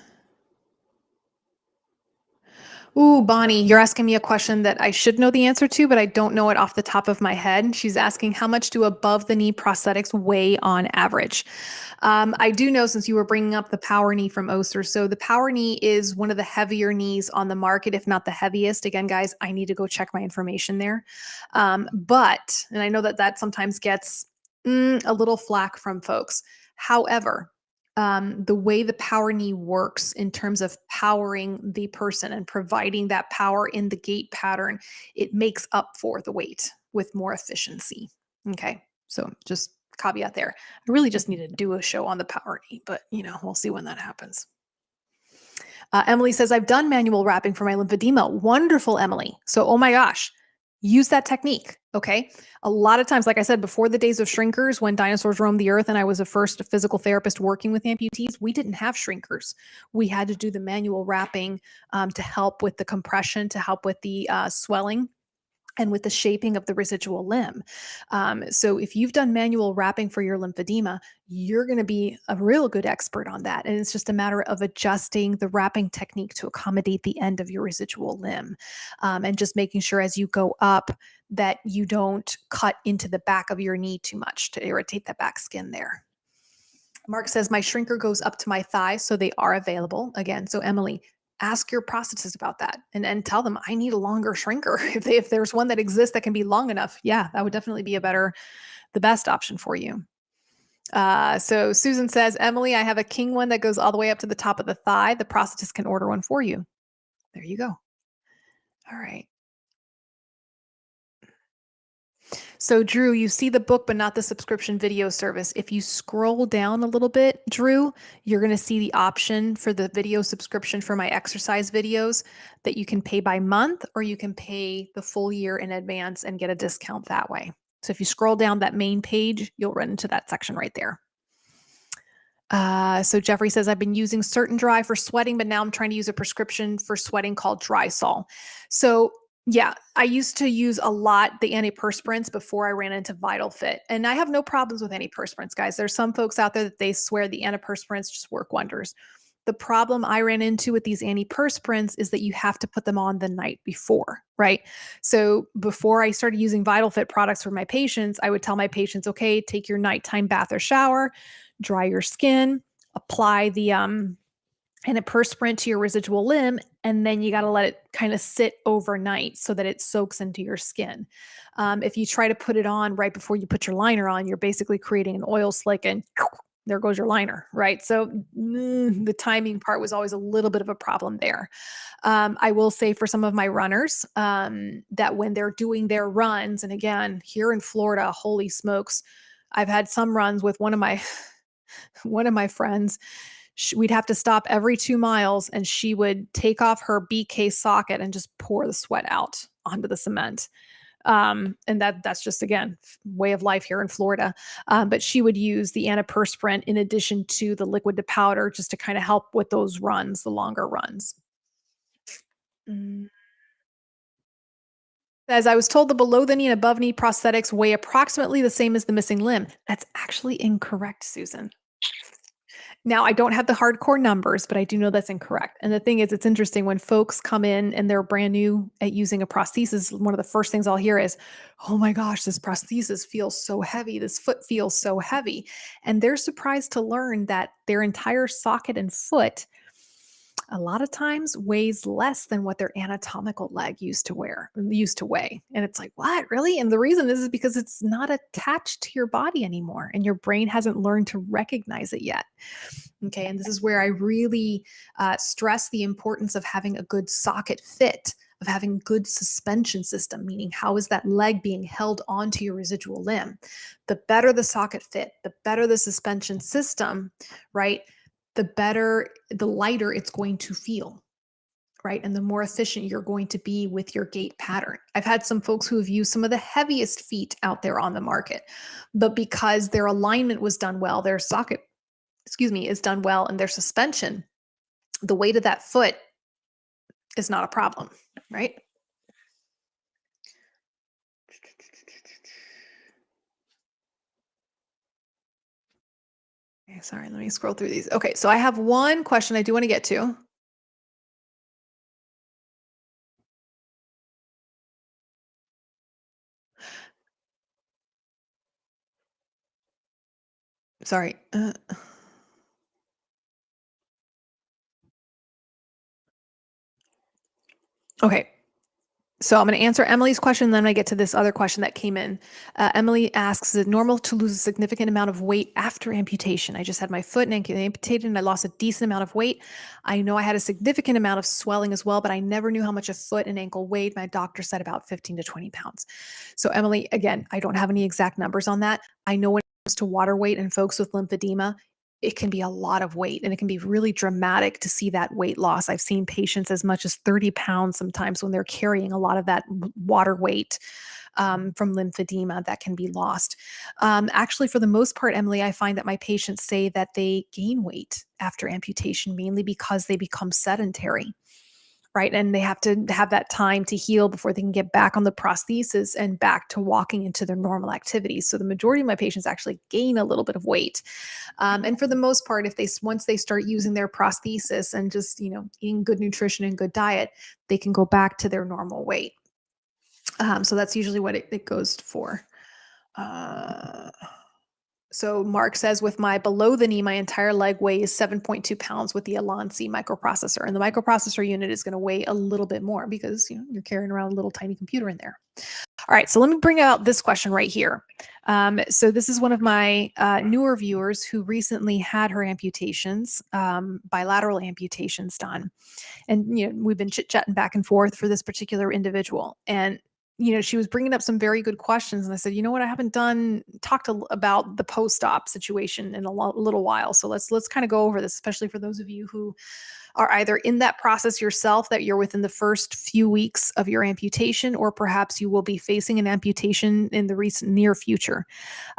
Ooh, Bonnie, you're asking me a question that I should know the answer to, but I don't know it off the top of my head. She's asking, how much do above the knee prosthetics weigh on average? I do know, since you were bringing up the power knee from Oster. So the power knee is one of the heavier knees on the market, if not the heaviest. Again, guys, I need to go check my information there. And I know that that sometimes gets a little flack from folks. However, the way the power knee works in terms of powering the person and providing that power in the gait pattern, it makes up for the weight with more efficiency. Okay. So just caveat there. I really just need to do a show on the power knee, but we'll see when that happens. Emily says, I've done manual wrapping for my lymphedema. Wonderful, Emily. So, oh my gosh, use that technique. Okay. A lot of times, like I said, before the days of shrinkers, when dinosaurs roamed the earth and I was a first physical therapist working with amputees, we didn't have shrinkers. We had to do the manual wrapping to help with the compression, to help with the swelling and with the shaping of the residual limb. So if you've done manual wrapping for your lymphedema, you're going to be a real good expert on that. And it's just a matter of adjusting the wrapping technique to accommodate the end of your residual limb, and just making sure as you go up that you don't cut into the back of your knee too much to irritate the back skin there. Mark says, my shrinker goes up to my thigh, so they are available. Again, so Emily, ask your prosthetist about that and tell them I need a longer shrinker. If there's one that exists that can be long enough, yeah, that would definitely be the best option for you. So Susan says, Emily, I have a king one that goes all the way up to the top of the thigh. The prosthetist can order one for you. There you go. All right. So, Drew, you see the book, but not the subscription video service. If you scroll down a little bit, Drew, you're going to see the option for the video subscription for my exercise videos that you can pay by month or you can pay the full year in advance and get a discount that way. So, if you scroll down that main page, you'll run into that section right there. So Jeffrey says, I've been using Certain Dry for sweating, but now I'm trying to use a prescription for sweating called Dry Sol. So yeah, I used to use a lot the antiperspirants before I ran into Vital Fit. And I have no problems with antiperspirants, guys. There's some folks out there that they swear the antiperspirants just work wonders. The problem I ran into with these antiperspirants is that you have to put them on the night before, right? So before I started using Vital Fit products for my patients, I would tell my patients, okay, take your nighttime bath or shower, dry your skin, apply the antiperspirant to your residual limb, and then you got to let it kind of sit overnight so that it soaks into your skin. If you try to put it on right before you put your liner on, you're basically creating an oil slick and there goes your liner, right? So the timing part was always a little bit of a problem there. I will say for some of my runners that when they're doing their runs, and again, here in Florida, holy smokes, I've had some runs with one of my one of my friends. We'd have to stop every 2 miles and she would take off her BK socket and just pour the sweat out onto the cement. And that's just, again, way of life here in Florida. But she would use the antiperspirant in addition to the liquid to powder just to kind of help with those runs, the longer runs. Mm. As I was told, the below the knee and above knee prosthetics weigh approximately the same as the missing limb. That's actually incorrect, Susan. Now, I don't have the hardcore numbers, but I do know that's incorrect. And the thing is, it's interesting when folks come in and they're brand new at using a prosthesis, one of the first things I'll hear is, oh my gosh, this prosthesis feels so heavy. This foot feels so heavy. And they're surprised to learn that their entire socket and foot a lot of times weighs less than what their anatomical leg used to weigh. And it's like, what, really? And the reason is because it's not attached to your body anymore and your brain hasn't learned to recognize it yet. Okay, and this is where I really stress the importance of having a good socket fit. of having good suspension system, meaning how is that leg being held onto your residual limb. The better the socket fit, the better the suspension system, right? The better, the lighter it's going to feel, right? And the more efficient you're going to be with your gait pattern. I've had some folks who have used some of the heaviest feet out there on the market, but because their alignment was done well, their socket, excuse me, is done well, and their suspension, the weight of that foot is not a problem, right? Okay, sorry, let me scroll through these. Okay, so I have one question I do want to get to. Sorry. Okay. So I'm going to answer Emily's question, then I get to this other question that came in. Emily asks, is it normal to lose a significant amount of weight after amputation? I just had my foot amputated and I lost a decent amount of weight. I know I had a significant amount of swelling as well, but I never knew how much a foot and ankle weighed. My doctor said about 15 to 20 pounds. So Emily, again, I don't have any exact numbers on that. I know when it comes to water weight and folks with lymphedema, it can be a lot of weight and it can be really dramatic to see that weight loss. I've seen patients as much as 30 pounds sometimes when they're carrying a lot of that water weight from lymphedema that can be lost. Actually, for the most part, Emily, I find that my patients say that they gain weight after amputation, mainly because they become sedentary, right? And they have to have that time to heal before they can get back on the prosthesis and back to walking into their normal activities. So the majority of my patients actually gain a little bit of weight. And for the most part, if they once they start using their prosthesis and just eating good nutrition and good diet, they can go back to their normal weight. So that's usually what it goes for. Uh, so Mark says, with my below the knee, my entire leg weighs 7.2 pounds with the Alonsi microprocessor, and the microprocessor unit is going to weigh a little bit more because you're carrying around a little tiny computer in there. All right, so let me bring out this question right here. So this is one of my newer viewers who recently had her amputations, bilateral amputations done, and we've been chit chatting back and forth for this particular individual, and she was bringing up some very good questions, and I said, you know what, I haven't talked about the post-op situation in a little while, so let's kind of go over this, especially for those of you who are either in that process yourself, that you're within the first few weeks of your amputation, or perhaps you will be facing an amputation in the recent near future.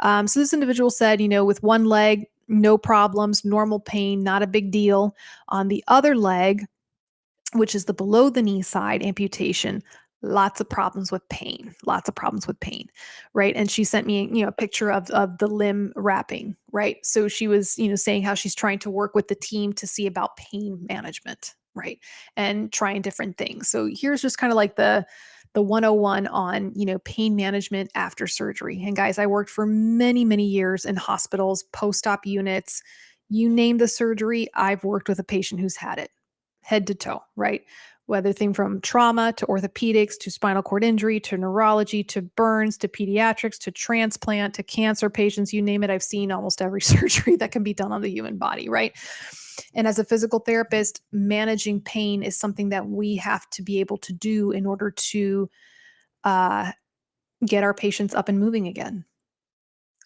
So this individual said, with one leg, no problems, normal pain, not a big deal. On the other leg, which is the below the knee side amputation, lots of problems with pain, lots of problems with pain, right? And she sent me a picture of the limb wrapping, right? So she was saying how she's trying to work with the team to see about pain management, right? And trying different things. So here's just kind of like the 101 on pain management after surgery. And guys, I worked for many years in hospitals, post-op units, you name the surgery, I've worked with a patient who's had it, head to toe, right? Whether thing from trauma to orthopedics to spinal cord injury to neurology to burns to pediatrics to transplant to cancer patients, you name it, I've seen almost every surgery that can be done on the human body, right? And as a physical therapist, managing pain is something that we have to be able to do in order to uh, get our patients up and moving again,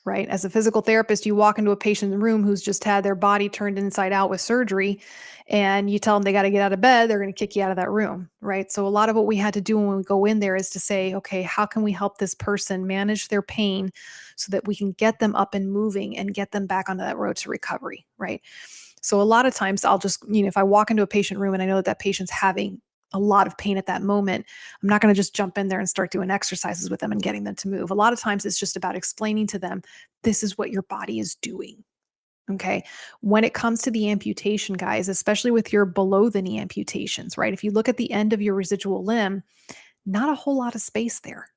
right? As a physical therapist, you walk into a patient's room who's just had their body turned inside out with surgery, and you tell them they got to get out of bed, they're going to kick you out of that room, right? So a lot of what we had to do when we go in there is to say, okay, how can we help this person manage their pain so that we can get them up and moving and get them back onto that road to recovery, right? So a lot of times I'll just, if I walk into a patient room and I know that that patient's having a lot of pain at that moment, I'm not going to just jump in there and start doing exercises with them and getting them to move. A lot of times it's just about explaining to them, this is what your body is doing. Okay. When it comes to the amputation, guys, especially with your below the knee amputations, right? If you look at the end of your residual limb, not a whole lot of space there,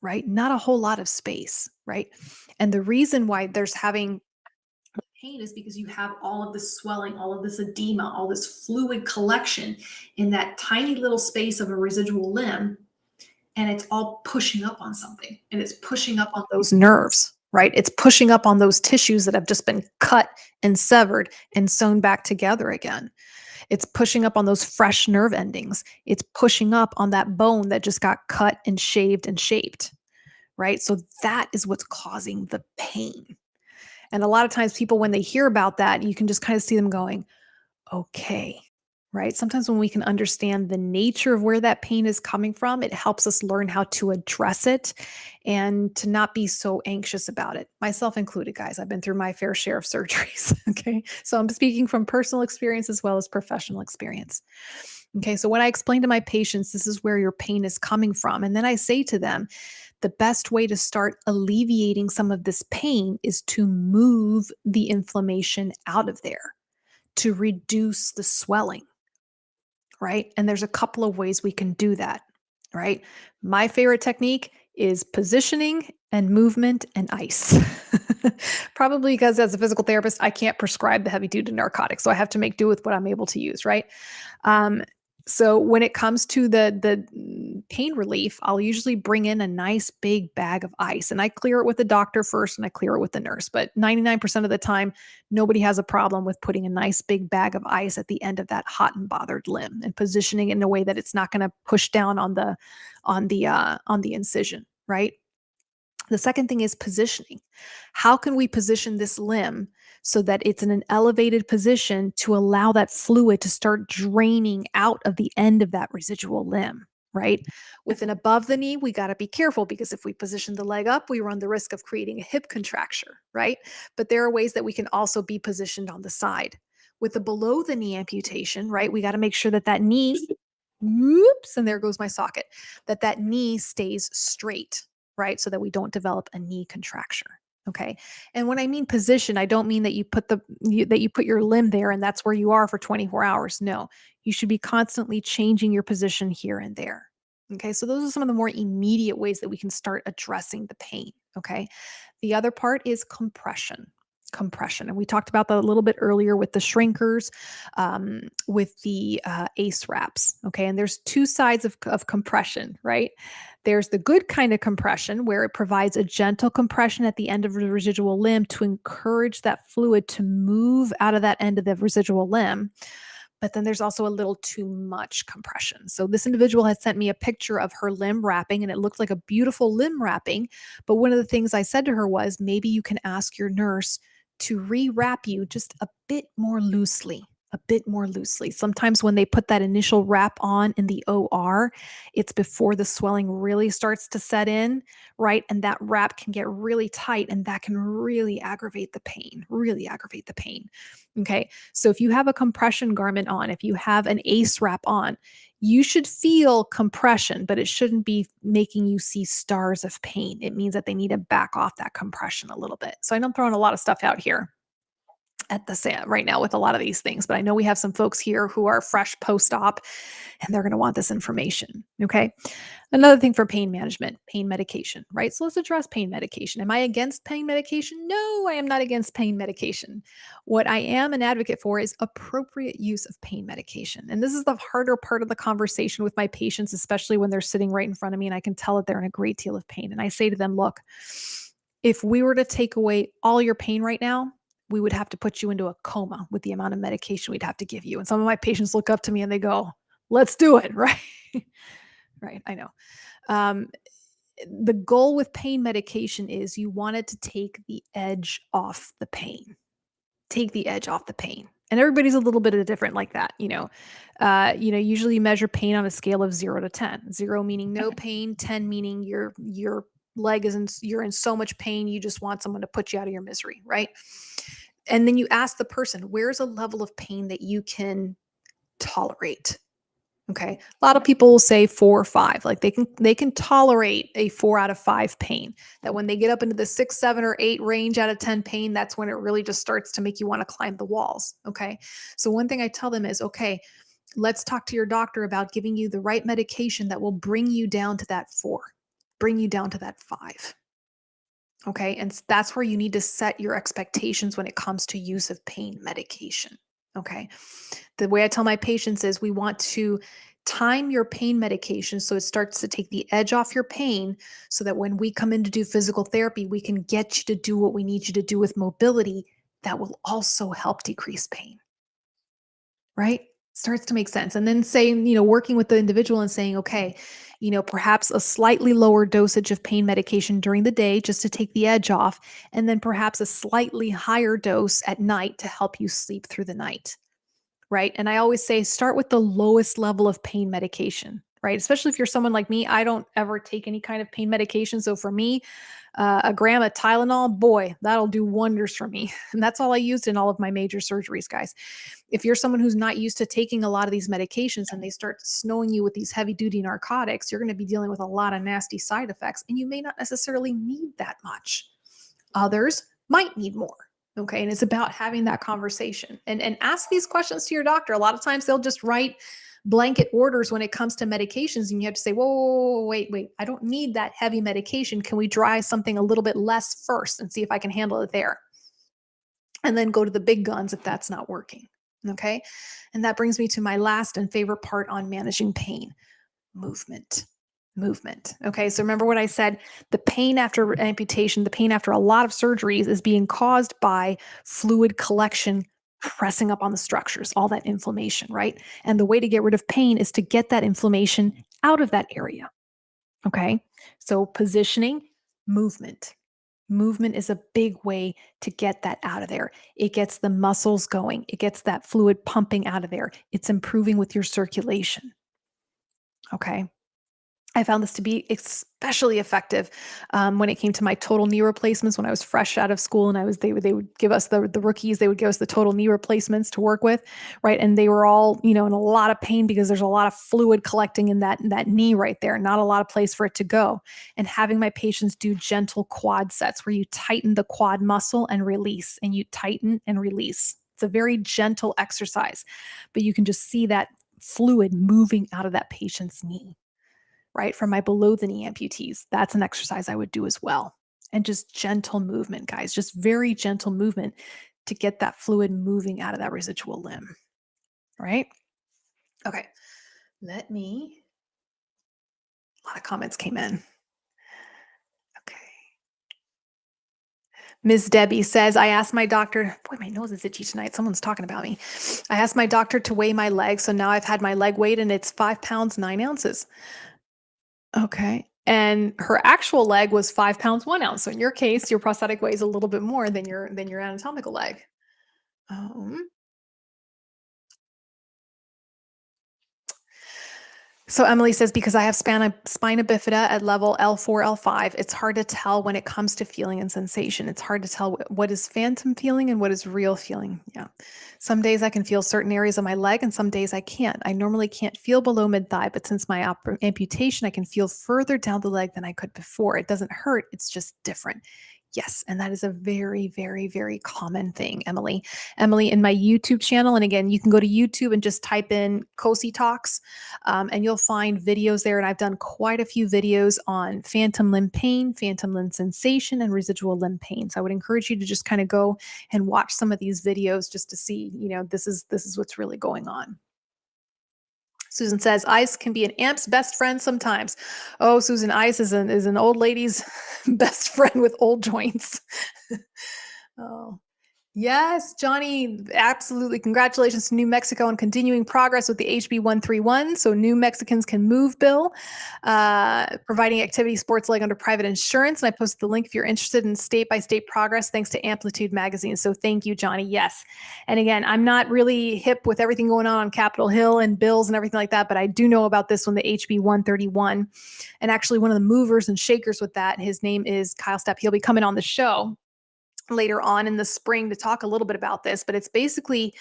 right? Not a whole lot of space, right? And the reason why there's having pain is because you have all of this swelling, all of this edema, all this fluid collection in that tiny little space of a residual limb, and it's all pushing up on something, and it's pushing up on those nerves, right? It's pushing up on those tissues that have just been cut and severed and sewn back together again. It's pushing up on those fresh nerve endings. It's pushing up on that bone that just got cut and shaved and shaped, right? So that is what's causing the pain. And a lot of times people, when they hear about that, you can just kind of see them going, okay, right? Sometimes when we can understand the nature of where that pain is coming from, it helps us learn how to address it and to not be so anxious about it. Myself included, guys. I've been through my fair share of surgeries. Okay. So I'm speaking from personal experience as well as professional experience. Okay. So when I explain to my patients, this is where your pain is coming from. And then I say to them, the best way to start alleviating some of this pain is to move the inflammation out of there, to reduce the swelling, right? And there's a couple of ways we can do that, right? My favorite technique is positioning and movement and ice. Probably because as a physical therapist, I can't prescribe the heavy duty narcotics. So I have to make do with what I'm able to use, right? Um, so when it comes to the pain relief, I'll usually bring in a nice big bag of ice and I clear it with the doctor first and I clear it with the nurse. But 99% of the time, nobody has a problem with putting a nice big bag of ice at the end of that hot and bothered limb and positioning it in a way that it's not going to push down on the incision, right? The second thing is positioning. How can we position this limb so that it's in an elevated position to allow that fluid to start draining out of the end of that residual limb, right? With an above the knee, we got to be careful because if we position the leg up, we run the risk of creating a hip contracture, right? But there are ways that we can also be positioned on the side. With the below the knee amputation, right? We got to make sure that that knee, whoops, and there goes my socket, that knee stays straight, right? So that we don't develop a knee contracture. Okay. And when I mean position, I don't mean that that you put your limb there and that's where you are for 24 hours. No, you should be constantly changing your position here and there. Okay. So those are some of the more immediate ways that we can start addressing the pain. Okay. The other part is compression. Compression. And we talked about that a little bit earlier with the shrinkers, with the ACE wraps. Okay. And there's two sides of compression, right? There's the good kind of compression where it provides a gentle compression at the end of the residual limb to encourage that fluid to move out of that end of the residual limb. But then there's also a little too much compression. So this individual had sent me a picture of her limb wrapping and it looked like a beautiful limb wrapping. But one of the things I said to her was maybe you can ask your nurse to rewrap you just a bit more loosely. A bit more loosely. Sometimes when they put that initial wrap on in the OR, it's before the swelling really starts to set in, right? And that wrap can get really tight and that can really aggravate the pain, really aggravate the pain. Okay. So if you have a compression garment on, if you have an ACE wrap on, you should feel compression, but it shouldn't be making you see stars of pain. It means that they need to back off that compression a little bit. So I know I'm throwing a lot of stuff out here at the right now with a lot of these things, but I know we have some folks here who are fresh post-op and they're going to want this information. Okay. Another thing for pain management, pain medication, right? So let's address pain medication. Am I against pain medication? No, I am not against pain medication. What I am an advocate for is appropriate use of pain medication. And this is the harder part of the conversation with my patients, especially when they're sitting right in front of me and I can tell that they're in a great deal of pain. And I say to them, look, if we were to take away all your pain right now, we would have to put you into a coma with the amount of medication we'd have to give you. And some of my patients look up to me and they go, let's do it. Right. Right. I know. Um, the goal with pain medication is you want it to take the edge off the pain. Take the edge off the pain. And everybody's a little bit of different like that, usually you measure pain on a scale of 0 to 10. 0 meaning no pain, 10 meaning your leg you're in so much pain you just want someone to put you out of your misery, right? And then you ask the person, where's a level of pain that you can tolerate? Okay. A lot of people will say 4 or 5. Like they can tolerate a 4 out of 5 pain. That when they get up into the 6, 7, or 8 range out of 10 pain, that's when it really just starts to make you want to climb the walls. Okay. So one thing I tell them is, okay, let's talk to your doctor about giving you the right medication that will bring you down to that 4, bring you down to that 5. Okay. And that's where you need to set your expectations when it comes to use of pain medication. Okay. The way I tell my patients is we want to time your pain medication so it starts to take the edge off your pain so that when we come in to do physical therapy, we can get you to do what we need you to do with mobility that will also help decrease pain, right? Starts to make sense. And then saying, working with the individual and saying, okay, perhaps a slightly lower dosage of pain medication during the day just to take the edge off, and then perhaps a slightly higher dose at night to help you sleep through the night. Right. And I always say start with the lowest level of pain medication, right? Especially if you're someone like me, I don't ever take any kind of pain medication. So for me, a gram of Tylenol, boy, that'll do wonders for me. And that's all I used in all of my major surgeries, guys. If you're someone who's not used to taking a lot of these medications and they start snowing you with these heavy duty narcotics, you're going to be dealing with a lot of nasty side effects and you may not necessarily need that much. Others might need more. Okay. And it's about having that conversation and ask these questions to your doctor. A lot of times they'll just write blanket orders when it comes to medications. And you have to say, whoa, whoa, whoa, wait, I don't need that heavy medication. Can we try something a little bit less first and see if I can handle it there? And then go to the big guns if that's not working. Okay. And that brings me to my last and favorite part on managing pain: movement. Movement. Okay. So remember what I said, the pain after amputation, the pain after a lot of surgeries is being caused by fluid collection pressing up on the structures, all that inflammation, right? And the way to get rid of pain is to get that inflammation out of that area. Okay. So positioning, movement. Movement is a big way to get that out of there. It gets the muscles going, it gets that fluid pumping out of there. It's improving with your circulation. Okay. I found this to be especially effective when it came to my total knee replacements. When I was fresh out of school, and they would give us the rookies, they would give us the total knee replacements to work with, right? And they were all in a lot of pain because there's a lot of fluid collecting in that knee right there, not a lot of place for it to go. And having my patients do gentle quad sets where you tighten the quad muscle and release, and you tighten and release. It's a very gentle exercise, but you can just see that fluid moving out of that patient's knee, right? For my below the knee amputees, that's an exercise I would do as well. And just gentle movement, guys, just very gentle movement to get that fluid moving out of that residual limb, right? Okay, a lot of comments came in. Okay. Ms. Debbie says, I asked my doctor, boy, my nose is itchy tonight. Someone's talking about me. I asked my doctor to weigh my leg. So now I've had my leg weighed and it's 5 pounds, 9 ounces. Okay. And her actual leg was 5 pounds, 1 ounce. So in your case, your prosthetic weighs a little bit more than your anatomical leg. Um, So Emily says, because I have spina bifida at level L4, L5, it's hard to tell when it comes to feeling and sensation. It's hard to tell what is phantom feeling and what is real feeling. Yeah. Some days I can feel certain areas of my leg and some days I can't. I normally can't feel below mid thigh, but since my amputation, I can feel further down the leg than I could before. It doesn't hurt. It's just different. Yes, and that is a very, very, very common thing, Emily. Emily, in my YouTube channel, and again, you can go to YouTube and just type in Cosi Talks, and you'll find videos there. And I've done quite a few videos on phantom limb pain, phantom limb sensation, and residual limb pain. So I would encourage you to just kind of go and watch some of these videos just to see, this is what's really going on. Susan says, ice can be an amp's best friend sometimes. Oh, Susan, ice is an old lady's best friend with old joints. Oh, yes, Johnny, absolutely. Congratulations to New Mexico on continuing progress with the HB 131. So New Mexicans Can Move bill, providing activity sports leg under private insurance. And I posted the link if you're interested in state-by-state progress, thanks to Amplitude Magazine. So thank you, Johnny. Yes. And again, I'm not really hip with everything going on Capitol Hill and bills and everything like that, but I do know about this one, the HB 131. And actually one of the movers and shakers with that, his name is Kyle Stepp. He'll be coming on the show later on in the spring to talk a little bit about this, but it's basically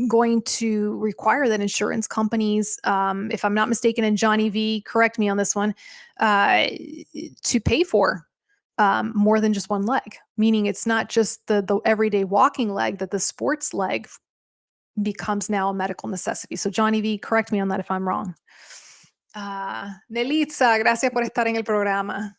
going to require that insurance companies, if I'm not mistaken, and Johnny V, correct me on this one, to pay for more than just one leg, meaning it's not just the everyday walking leg, that the sports leg becomes now a medical necessity. So Johnny V, correct me on that if I'm wrong. Nelitza, gracias por estar en el programa.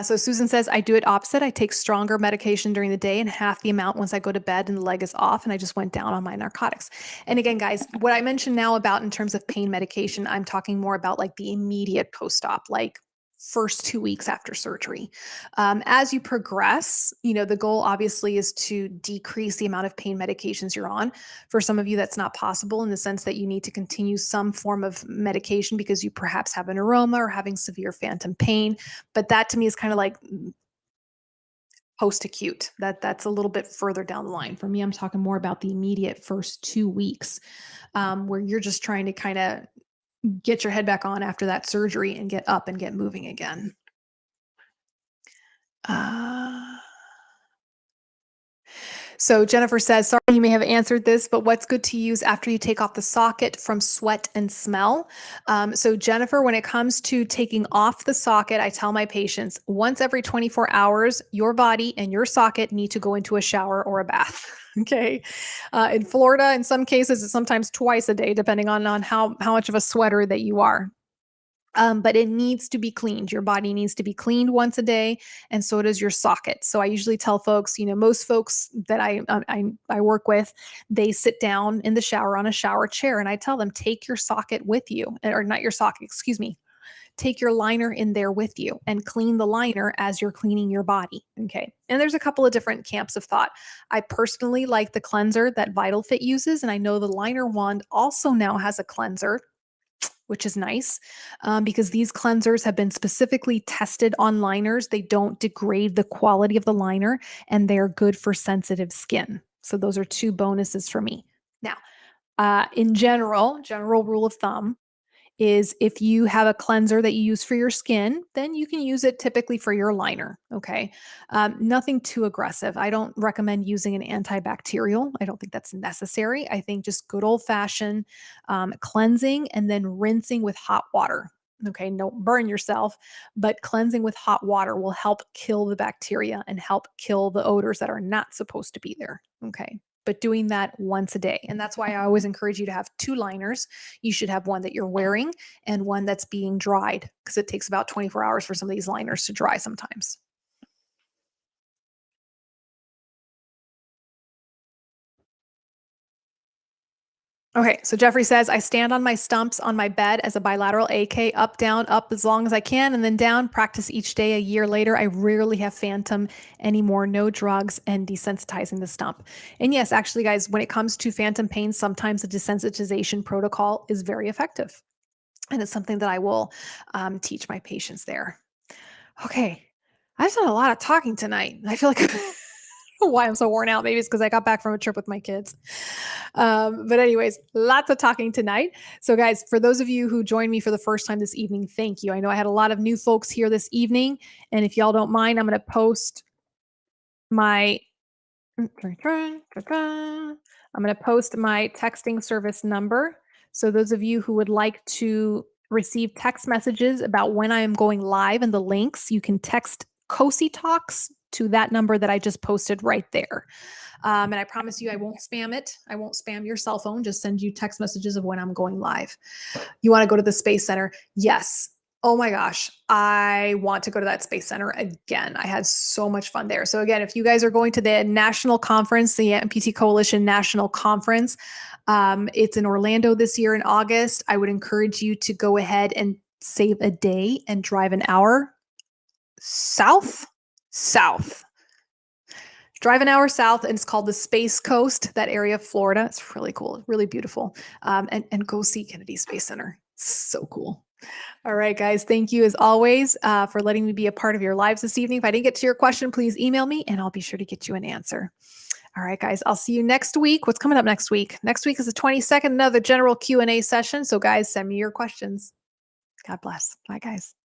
So Susan says, I do it opposite. I take stronger medication during the day and half the amount once I go to bed and the leg is off. And I just went down on my narcotics. And again, guys, what I mentioned now about in terms of pain medication, I'm talking more about like the immediate post-op, like first 2 weeks after surgery. As you progress, the goal obviously is to decrease the amount of pain medications you're on. For some of you, that's not possible in the sense that you need to continue some form of medication because you perhaps have an aroma or having severe phantom pain, but that to me is kind of like post acute. That's a little bit further down the line. For me, I'm talking more about the immediate first 2 weeks, where you're just trying to kind of get your head back on after that surgery and get up and get moving again. Uh, So Jennifer says, sorry, you may have answered this, but what's good to use after you take off the socket from sweat and smell? So Jennifer, when it comes to taking off the socket, I tell my patients once every 24 hours, your body and your socket need to go into a shower or a bath. Okay. In Florida, in some cases, it's sometimes twice a day, depending on how much of a sweater that you are. But it needs to be cleaned. Your body needs to be cleaned once a day, and so does your socket. So I usually tell folks, most folks that I work with, they sit down in the shower on a shower chair, and I tell them take your socket with you, or not your socket, excuse me. Take your liner in there with you and clean the liner as you're cleaning your body. Okay. And there's a couple of different camps of thought. I personally like the cleanser that Vital Fit uses, and I know the liner wand also now has a cleanser, which is nice, because these cleansers have been specifically tested on liners. They don't degrade the quality of the liner and they're good for sensitive skin. So those are two bonuses for me. Now, in general rule of thumb, is if you have a cleanser that you use for your skin, then you can use it typically for your liner. Okay. Nothing too aggressive. I don't recommend using an antibacterial. I don't think that's necessary. I think just good old fashioned cleansing and then rinsing with hot water. Okay. Don't burn yourself, but cleansing with hot water will help kill the bacteria and help kill the odors that are not supposed to be there. Okay. But doing that once a day. And that's why I always encourage you to have two liners. You should have one that you're wearing and one that's being dried, because it takes about 24 hours for some of these liners to dry sometimes. Okay, so Jeffrey says, I stand on my stumps on my bed as a bilateral AK, up, down, up as long as I can, and then down. Practice each day. A year later, I rarely have phantom anymore. No drugs and desensitizing the stump. And yes, actually, guys, when it comes to phantom pain, sometimes the desensitization protocol is very effective. And it's something that I will teach my patients there. Okay. I've done a lot of talking tonight. I feel like I don't know why I'm so worn out. Maybe it's because I got back from a trip with my kids. But, anyways, lots of talking tonight. So, guys, for those of you who joined me for the first time this evening, thank you. I know I had a lot of new folks here this evening. And if y'all don't mind, I'm going to post my texting service number. So those of you who would like to receive text messages about when I am going live and the links, you can text Cosi Talks to that number that I just posted right there. And I promise you, I won't spam it. I won't spam your cell phone. Just send you text messages of when I'm going live. You want to go to the Space Center? Yes. Oh my gosh, I want to go to that Space Center again. I had so much fun there. So again, if you guys are going to the national conference, the Amputee Coalition National Conference, it's in Orlando this year in August. I would encourage you to go ahead and save a day and drive an hour south. Drive an hour south, and it's called the Space Coast, that area of Florida. It's really cool, really beautiful. And go see Kennedy Space Center. So cool. All right, guys. Thank you as always for letting me be a part of your lives this evening. If I didn't get to your question, please email me and I'll be sure to get you an answer. All right, guys. I'll see you next week. What's coming up next week? Next week is the 22nd, another general Q&A session. So, guys, send me your questions. God bless. Bye, guys.